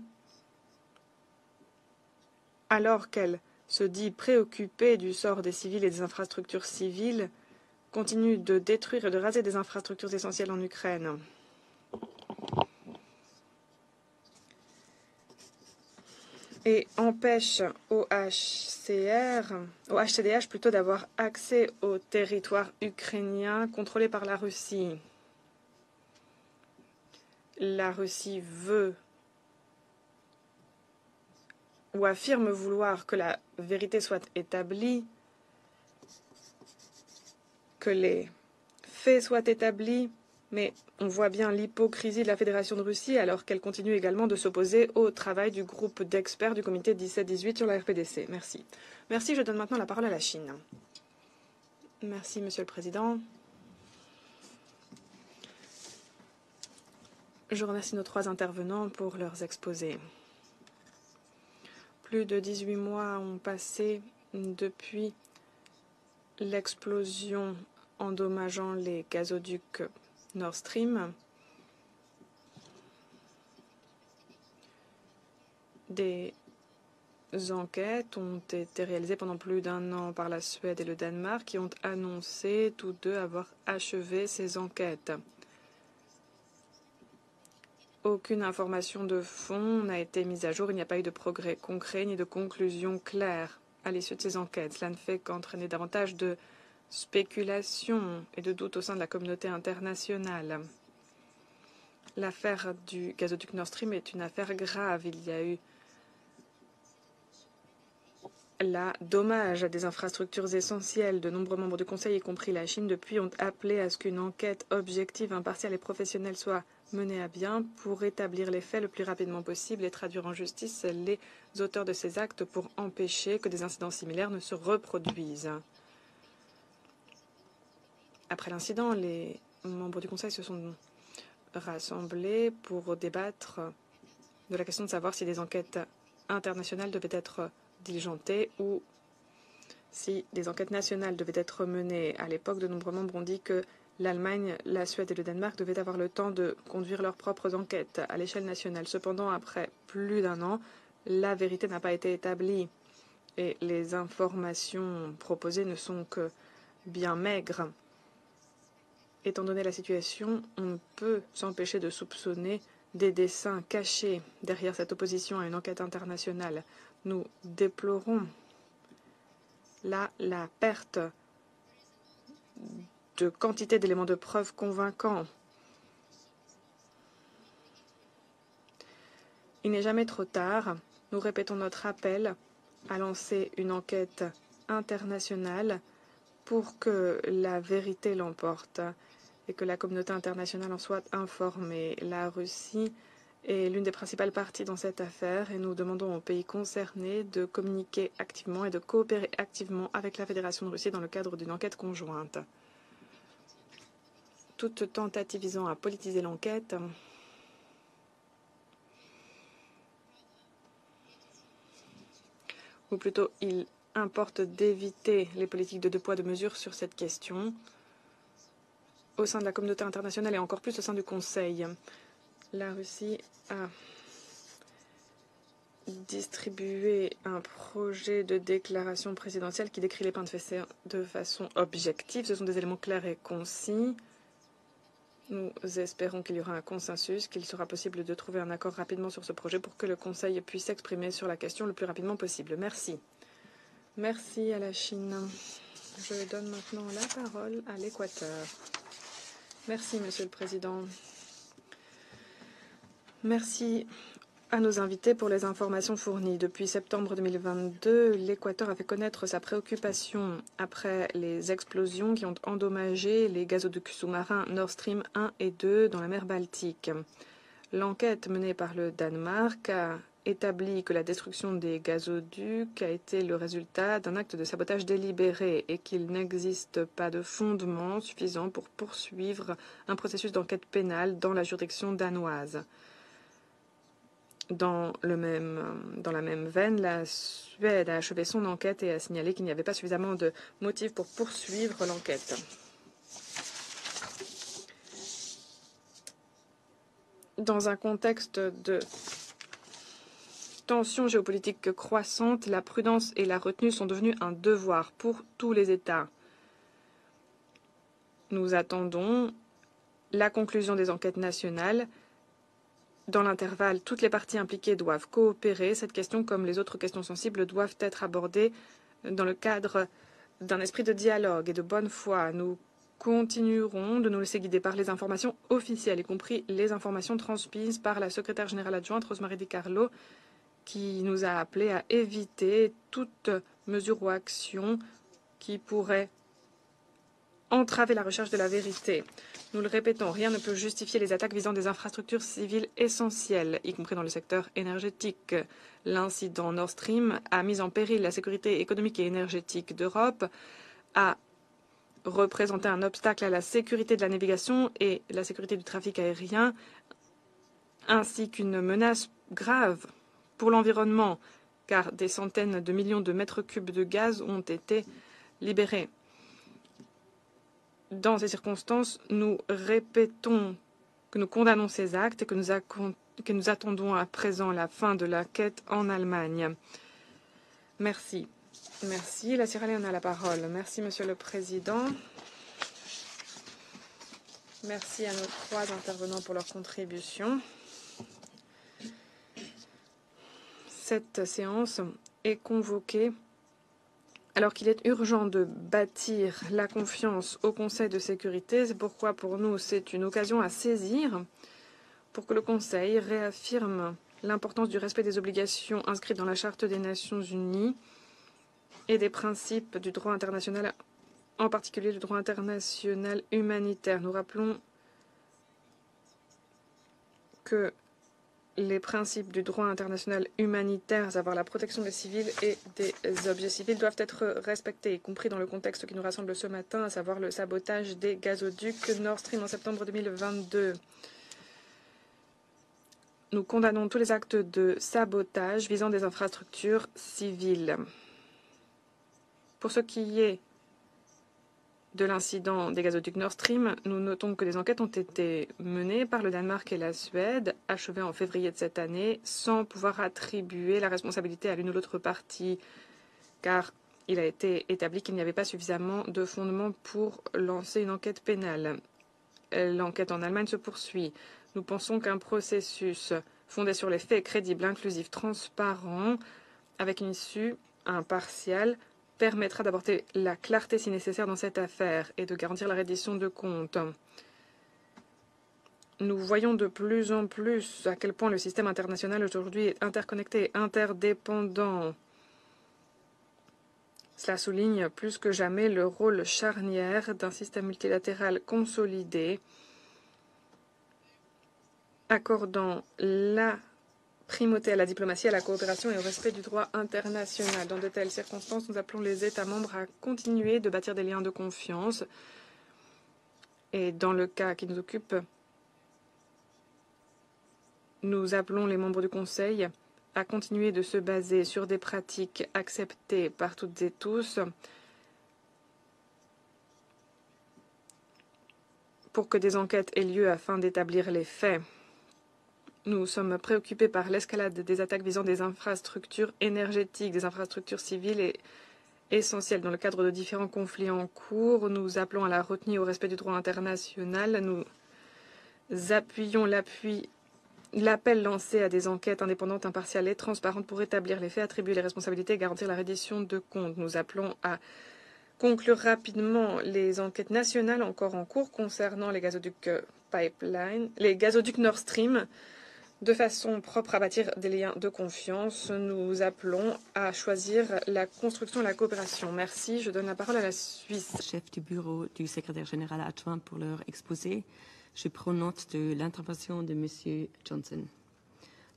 S1: alors qu'elle se dit préoccupée du sort des civils et des infrastructures civiles, continue de détruire et de raser des infrastructures essentielles en Ukraine. Et empêche au HCDH plutôt d'avoir accès au territoire ukrainien contrôlé par la Russie. La Russie veut ou affirme vouloir que la vérité soit établie, que les faits soient établis, mais on voit bien l'hypocrisie de la Fédération de Russie alors qu'elle continue également de s'opposer au travail du groupe d'experts du comité 17-18 sur la RPDC. Merci. Merci, je donne maintenant la parole à la Chine. Merci, Monsieur le Président. Je remercie nos trois intervenants pour leurs exposés. Plus de 18 mois ont passé depuis l'explosion endommageant les gazoducs Nord Stream. Des enquêtes ont été réalisées pendant plus d'un an par la Suède et le Danemark qui ont annoncé tous deux avoir achevé ces enquêtes. Aucune information de fond n'a été mise à jour. Il n'y a pas eu de progrès concret ni de conclusion claire à l'issue de ces enquêtes. Cela ne fait qu'entraîner davantage de spéculation et de doute au sein de la communauté internationale. L'affaire du gazoduc Nord Stream est une affaire grave. Il y a eu là dommage à des infrastructures essentielles. De nombreux membres du Conseil, y compris la Chine, depuis ont appelé à ce qu'une enquête objective, impartiale et professionnelle soit menée à bien pour établir les faits le plus rapidement possible et traduire en justice les auteurs de ces actes pour empêcher que des incidents similaires ne se reproduisent. Après l'incident, les membres du Conseil se sont rassemblés pour débattre de la question de savoir si des enquêtes internationales devaient être diligentées ou si des enquêtes nationales devaient être menées. À l'époque, de nombreux membres ont dit que l'Allemagne, la Suède et le Danemark devaient avoir le temps de conduire leurs propres enquêtes à l'échelle nationale. Cependant, après plus d'un an, la vérité n'a pas été établie et les informations proposées ne sont que bien maigres. Étant donné la situation, on ne peut s'empêcher de soupçonner des desseins cachés derrière cette opposition à une enquête internationale. Nous déplorons là la perte de quantité d'éléments de preuve convaincants. Il n'est jamais trop tard. Nous répétons notre appel à lancer une enquête internationale pour que la vérité l'emporte et que la communauté internationale en soit informée. La Russie est l'une des principales parties dans cette affaire et nous demandons aux pays concernés de communiquer activement et de coopérer activement avec la Fédération de Russie dans le cadre d'une enquête conjointe. Toute tentative visant à politiser l'enquête ou plutôt il importe d'éviter les politiques de deux poids deux mesures sur cette question. au sein de la communauté internationale et encore plus au sein du Conseil. La Russie a distribué un projet de déclaration présidentielle qui décrit les points de façon objective. Ce sont des éléments clairs et concis. Nous espérons qu'il y aura un consensus, qu'il sera possible de trouver un accord rapidement sur ce projet pour que le Conseil puisse s'exprimer sur la question le plus rapidement possible. Merci. Merci à la Chine. Je donne maintenant la parole à l'Équateur. Merci, Monsieur le Président. Merci à nos invités pour les informations fournies. Depuis septembre 2022, l'Équateur a fait connaître sa préoccupation après les explosions qui ont endommagé les gazoducs sous-marins Nord Stream 1 et 2 dans la mer Baltique. L'enquête menée par le Danemark a établi que la destruction des gazoducs a été le résultat d'un acte de sabotage délibéré et qu'il n'existe pas de fondement suffisant pour poursuivre un processus d'enquête pénale dans la juridiction danoise. Dans la même veine, la Suède a achevé son enquête et a signalé qu'il n'y avait pas suffisamment de motifs pour poursuivre l'enquête. Dans un contexte de tensions géopolitiques croissantes, la prudence et la retenue sont devenues un devoir pour tous les États. Nous attendons la conclusion des enquêtes nationales. Dans l'intervalle, toutes les parties impliquées doivent coopérer. Cette question, comme les autres questions sensibles, doivent être abordées dans le cadre d'un esprit de dialogue et de bonne foi. Nous continuerons de nous laisser guider par les informations officielles, y compris les informations transmises par la secrétaire générale adjointe Rosemary DiCarlo, qui nous a appelés à éviter toute mesure ou action qui pourrait entraver la recherche de la vérité. Nous le répétons, rien ne peut justifier les attaques visant des infrastructures civiles essentielles, y compris dans le secteur énergétique. L'incident Nord Stream a mis en péril la sécurité économique et énergétique d'Europe, a représenté un obstacle à la sécurité de la navigation et la sécurité du trafic aérien, ainsi qu'une menace grave pour l'environnement, car des centaines de millions de mètres cubes de gaz ont été libérés. Dans ces circonstances, nous répétons que nous condamnons ces actes et que nous attendons à présent la fin de la quête en Allemagne. Merci. Merci. La Sierra Leone a la parole. Merci, Monsieur le Président. Merci à nos trois intervenants pour leur contribution. Cette séance est convoquée alors qu'il est urgent de bâtir la confiance au Conseil de sécurité. C'est pourquoi pour nous c'est une occasion à saisir pour que le Conseil réaffirme l'importance du respect des obligations inscrites dans la Charte des Nations Unies et des principes du droit international, en particulier le droit international humanitaire. Nous rappelons que les principes du droit international humanitaire, à savoir la protection des civils et des objets civils, doivent être respectés, y compris dans le contexte qui nous rassemble ce matin, à savoir le sabotage des gazoducs Nord Stream en septembre 2022. Nous condamnons tous les actes de sabotage visant des infrastructures civiles. Pour ce qui est de l'incident des gazoducs Nord Stream, nous notons que des enquêtes ont été menées par le Danemark et la Suède, achevées en février de cette année, sans pouvoir attribuer la responsabilité à l'une ou l'autre partie, car il a été établi qu'il n'y avait pas suffisamment de fondements pour lancer une enquête pénale. L'enquête en Allemagne se poursuit. Nous pensons qu'un processus fondé sur les faits, crédible, inclusif, transparent, avec une issue impartiale, permettra d'apporter la clarté si nécessaire dans cette affaire et de garantir la reddition de comptes. Nous voyons de plus en plus à quel point le système international aujourd'hui est interconnecté et interdépendant. Cela souligne plus que jamais le rôle charnière d'un système multilatéral consolidé, accordant la primauté à la diplomatie, à la coopération et au respect du droit international. Dans de telles circonstances, nous appelons les États membres à continuer de bâtir des liens de confiance. Et dans le cas qui nous occupe, nous appelons les membres du Conseil à continuer de se baser sur des pratiques acceptées par toutes et tous pour que des enquêtes aient lieu afin d'établir les faits. Nous sommes préoccupés par l'escalade des attaques visant des infrastructures énergétiques, des infrastructures civiles et essentielles. Dans le cadre de différents conflits en cours, nous appelons à la retenue et au respect du droit international. Nous appuyons l'appel lancé à des enquêtes indépendantes, impartiales et transparentes pour établir les faits, attribuer les responsabilités et garantir la reddition de comptes. Nous appelons à conclure rapidement les enquêtes nationales encore en cours concernant les gazoducs pipeline, les gazoducs Nord Stream, de façon propre à bâtir des liens de confiance. Nous appelons à choisir la construction et la coopération. Merci. Je donne la parole à la Suisse.
S5: Chef du bureau du secrétaire général adjoint pour leur exposé. Je prends note de l'intervention de M. Johnson.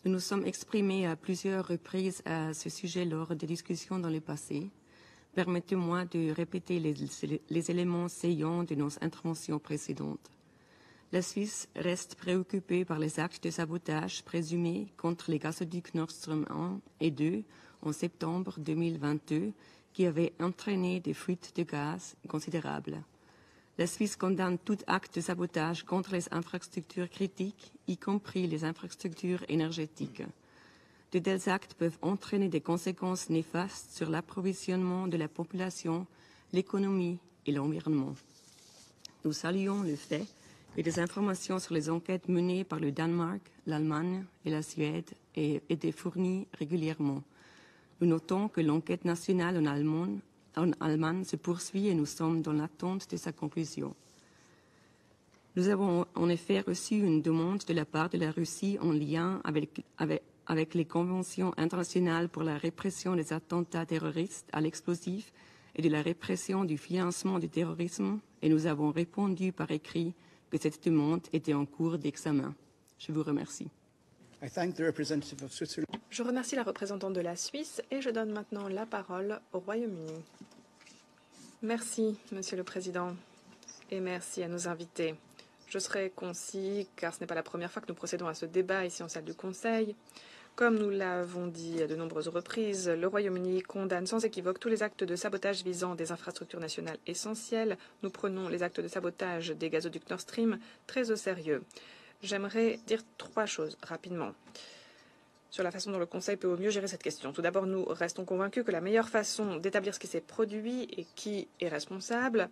S5: Nous nous sommes exprimés à plusieurs reprises à ce sujet lors des discussions dans le passé. Permettez-moi de répéter les éléments saillants de nos interventions précédentes. La Suisse reste préoccupée par les actes de sabotage présumés contre les gazoducs Nord Stream 1 et 2 en septembre 2022 qui avaient entraîné des fuites de gaz considérables. La Suisse condamne tout acte de sabotage contre les infrastructures critiques, y compris les infrastructures énergétiques. De tels actes peuvent entraîner des conséquences néfastes sur l'approvisionnement de la population, l'économie et l'environnement. Nous saluons le fait que des informations sur les enquêtes menées par le Danemark, l'Allemagne et la Suède aient été fournies régulièrement. Nous notons que l'enquête nationale en Allemagne se poursuit et nous sommes dans l'attente de sa conclusion. Nous avons en effet reçu une demande de la part de la Russie en lien avec les conventions internationales pour la répression des attentats terroristes à l'explosif et de la répression du financement du terrorisme, et nous avons répondu par écrit que cette demande était en cours d'examen. Je vous remercie.
S1: Je remercie la représentante de la Suisse et je donne maintenant la parole au Royaume-Uni. Merci, Monsieur le Président, et merci à nos invités. Je serai concis, car ce n'est pas la première fois que nous procédons à ce débat ici en salle du Conseil. Comme nous l'avons dit à de nombreuses reprises, le Royaume-Uni condamne sans équivoque tous les actes de sabotage visant des infrastructures nationales essentielles. Nous prenons les actes de sabotage des gazoducs Nord Stream très au sérieux. J'aimerais dire 3 choses rapidement sur la façon dont le Conseil peut au mieux gérer cette question. Tout d'abord, nous restons convaincus que la meilleure façon d'établir ce qui s'est produit et qui est responsable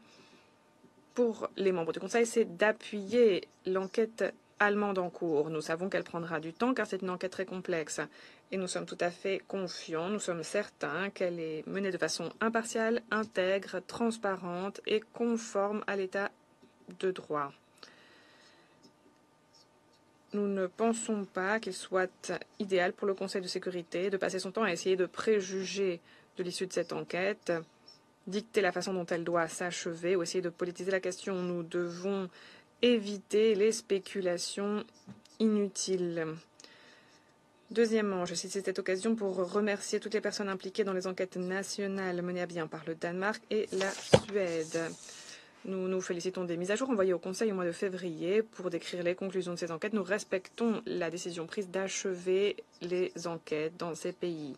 S1: pour les membres du Conseil, c'est d'appuyer l'enquête allemande en cours. Nous savons qu'elle prendra du temps car c'est une enquête très complexe et nous sommes tout à fait confiants, nous sommes certains qu'elle est menée de façon impartiale, intègre, transparente et conforme à l'état de droit. Nous ne pensons pas qu'il soit idéal pour le Conseil de sécurité de passer son temps à essayer de préjuger de l'issue de cette enquête, dicter la façon dont elle doit s'achever ou essayer de politiser la question. Nous devons éviter les spéculations inutiles. Deuxièmement, je saisis cette occasion pour remercier toutes les personnes impliquées dans les enquêtes nationales menées à bien par le Danemark et la Suède. Nous nous félicitons des mises à jour envoyées au Conseil au mois de février pour décrire les conclusions de ces enquêtes. Nous respectons la décision prise d'achever les enquêtes dans ces pays.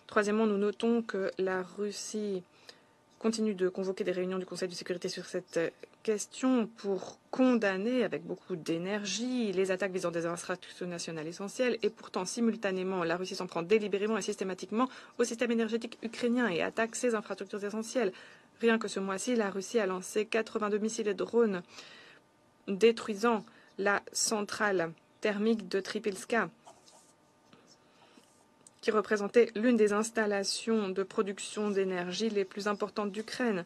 S1: Troisièmement, nous notons que la Russie continue de convoquer des réunions du Conseil de sécurité sur cette question pour condamner avec beaucoup d'énergie les attaques visant des infrastructures nationales essentielles. Et pourtant, simultanément, la Russie s'en prend délibérément et systématiquement au système énergétique ukrainien et attaque ces infrastructures essentielles. Rien que ce mois-ci, la Russie a lancé 82 missiles et drones détruisant la centrale thermique de Tripilska, qui représentait l'une des installations de production d'énergie les plus importantes d'Ukraine,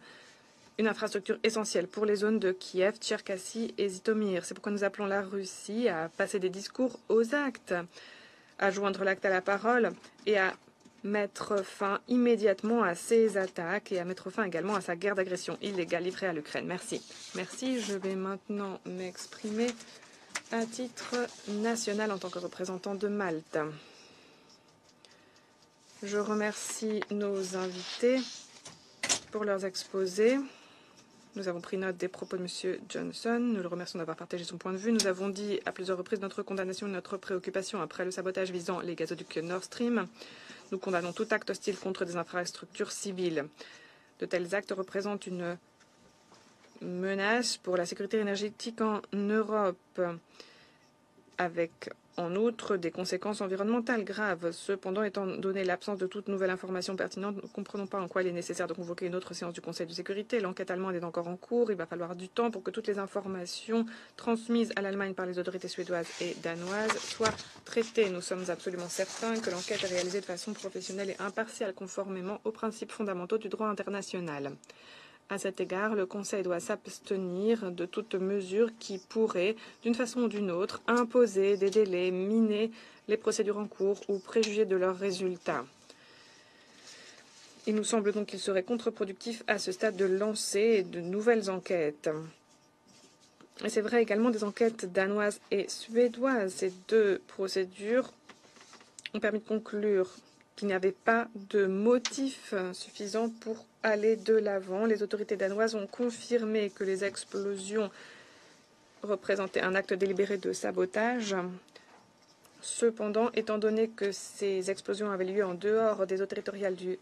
S1: une infrastructure essentielle pour les zones de Kiev, Tcherkassy et Zhytomyr. C'est pourquoi nous appelons la Russie à passer des discours aux actes, à joindre l'acte à la parole et à mettre fin immédiatement à ces attaques et à mettre fin également à sa guerre d'agression illégale livrée à l'Ukraine. Merci. Merci. Je vais maintenant m'exprimer à titre national en tant que représentant de Malte. Je remercie nos invités pour leurs exposés. Nous avons pris note des propos de M. Johnson. Nous le remercions d'avoir partagé son point de vue. Nous avons dit à plusieurs reprises notre condamnation et notre préoccupation après le sabotage visant les gazoducs Nord Stream. Nous condamnons tout acte hostile contre des infrastructures civiles. De tels actes représentent une menace pour la sécurité énergétique en Europe, avec en outre des conséquences environnementales graves. Cependant, étant donné l'absence de toute nouvelle information pertinente, nous ne comprenons pas en quoi il est nécessaire de convoquer une autre séance du Conseil de sécurité. L'enquête allemande est encore en cours. Il va falloir du temps pour que toutes les informations transmises à l'Allemagne par les autorités suédoises et danoises soient traitées. Nous sommes absolument certains que l'enquête est réalisée de façon professionnelle et impartiale, conformément aux principes fondamentaux du droit international. À cet égard, le Conseil doit s'abstenir de toute mesure qui pourrait, d'une façon ou d'une autre, imposer des délais, miner les procédures en cours ou préjuger de leurs résultats. Il nous semble donc qu'il serait contre-productif à ce stade de lancer de nouvelles enquêtes. Et c'est vrai également des enquêtes danoises et suédoises. Ces deux procédures ont permis de conclure qu'il n'y avait pas de motif suffisant pour aller de l'avant. Les autorités danoises ont confirmé que les explosions représentaient un acte délibéré de sabotage. Cependant, étant donné que ces explosions avaient lieu en dehors des eaux territoriales du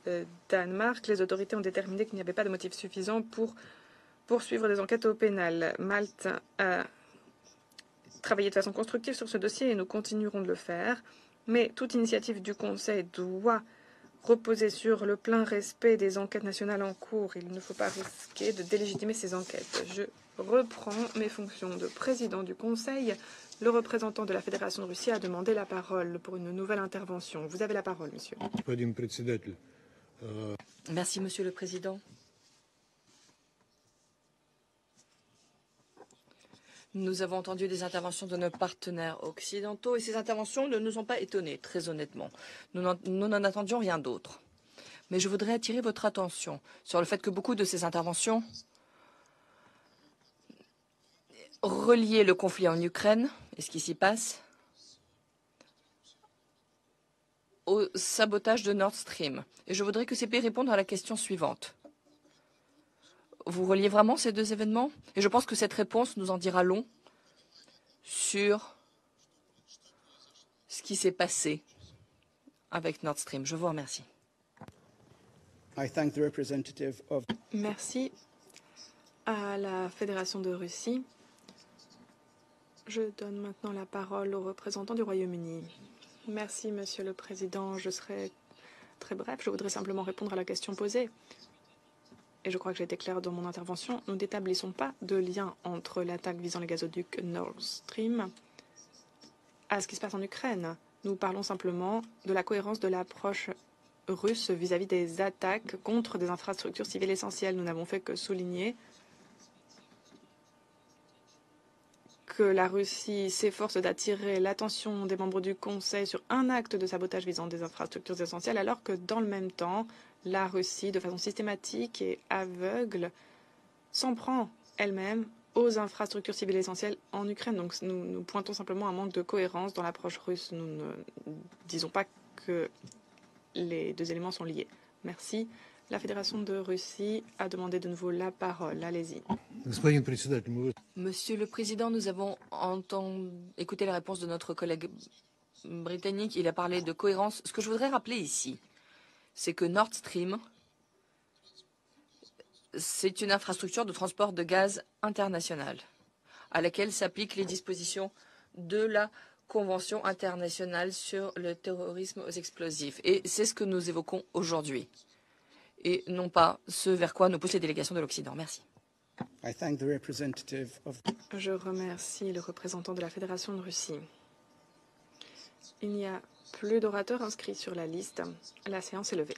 S1: Danemark, les autorités ont déterminé qu'il n'y avait pas de motif suffisant pour poursuivre des enquêtes au pénal. Malte a travaillé de façon constructive sur ce dossier et nous continuerons de le faire. Mais toute initiative du Conseil doit reposer sur le plein respect des enquêtes nationales en cours. Il ne faut pas risquer de délégitimer ces enquêtes. Je reprends mes fonctions de président du Conseil. Le représentant de la Fédération de Russie a demandé la parole pour une nouvelle intervention. Vous avez la parole, monsieur.
S2: Merci, Monsieur le Président. Nous avons entendu des interventions de nos partenaires occidentaux et ces interventions ne nous ont pas étonnés, très honnêtement. Nous n'en attendions rien d'autre. Mais je voudrais attirer votre attention sur le fait que beaucoup de ces interventions reliaient le conflit en Ukraine et ce qui s'y passe au sabotage de Nord Stream. Et je voudrais que ces pays répondent à la question suivante. Vous reliez vraiment ces deux événements? Et je pense que cette réponse nous en dira long sur ce qui s'est passé avec Nord Stream. Je vous remercie.
S1: Merci à la Fédération de Russie. Je donne maintenant la parole au représentant du Royaume-Uni. Merci, Monsieur le Président. Je serai très bref. Je voudrais simplement répondre à la question posée. Et je crois que j'ai été clair dans mon intervention, nous n'établissons pas de lien entre l'attaque visant les gazoducs Nord Stream à ce qui se passe en Ukraine. Nous parlons simplement de la cohérence de l'approche russe vis-à-vis des attaques contre des infrastructures civiles essentielles. Nous n'avons fait que souligner que la Russie s'efforce d'attirer l'attention des membres du Conseil sur un acte de sabotage visant des infrastructures essentielles, alors que dans le même temps, la Russie, de façon systématique et aveugle, s'en prend elle-même aux infrastructures civiles essentielles en Ukraine. Donc nous pointons simplement un manque de cohérence dans l'approche russe. Nous ne disons pas que les deux éléments sont liés. Merci. La Fédération de Russie a demandé de nouveau la parole. Allez-y.
S2: Monsieur le Président, nous avons écouté la réponse de notre collègue britannique. Il a parlé de cohérence. Ce que je voudrais rappeler ici, c'est que Nord Stream, c'est une infrastructure de transport de gaz internationale à laquelle s'appliquent les dispositions de la Convention internationale sur le terrorisme aux explosifs. Et c'est ce que nous évoquons aujourd'hui. Et non pas ce vers quoi nous poussent les délégations de l'Occident. Merci.
S1: Je remercie le représentant de la Fédération de Russie. Il n'y a plus d'orateurs inscrits sur la liste. La séance est levée.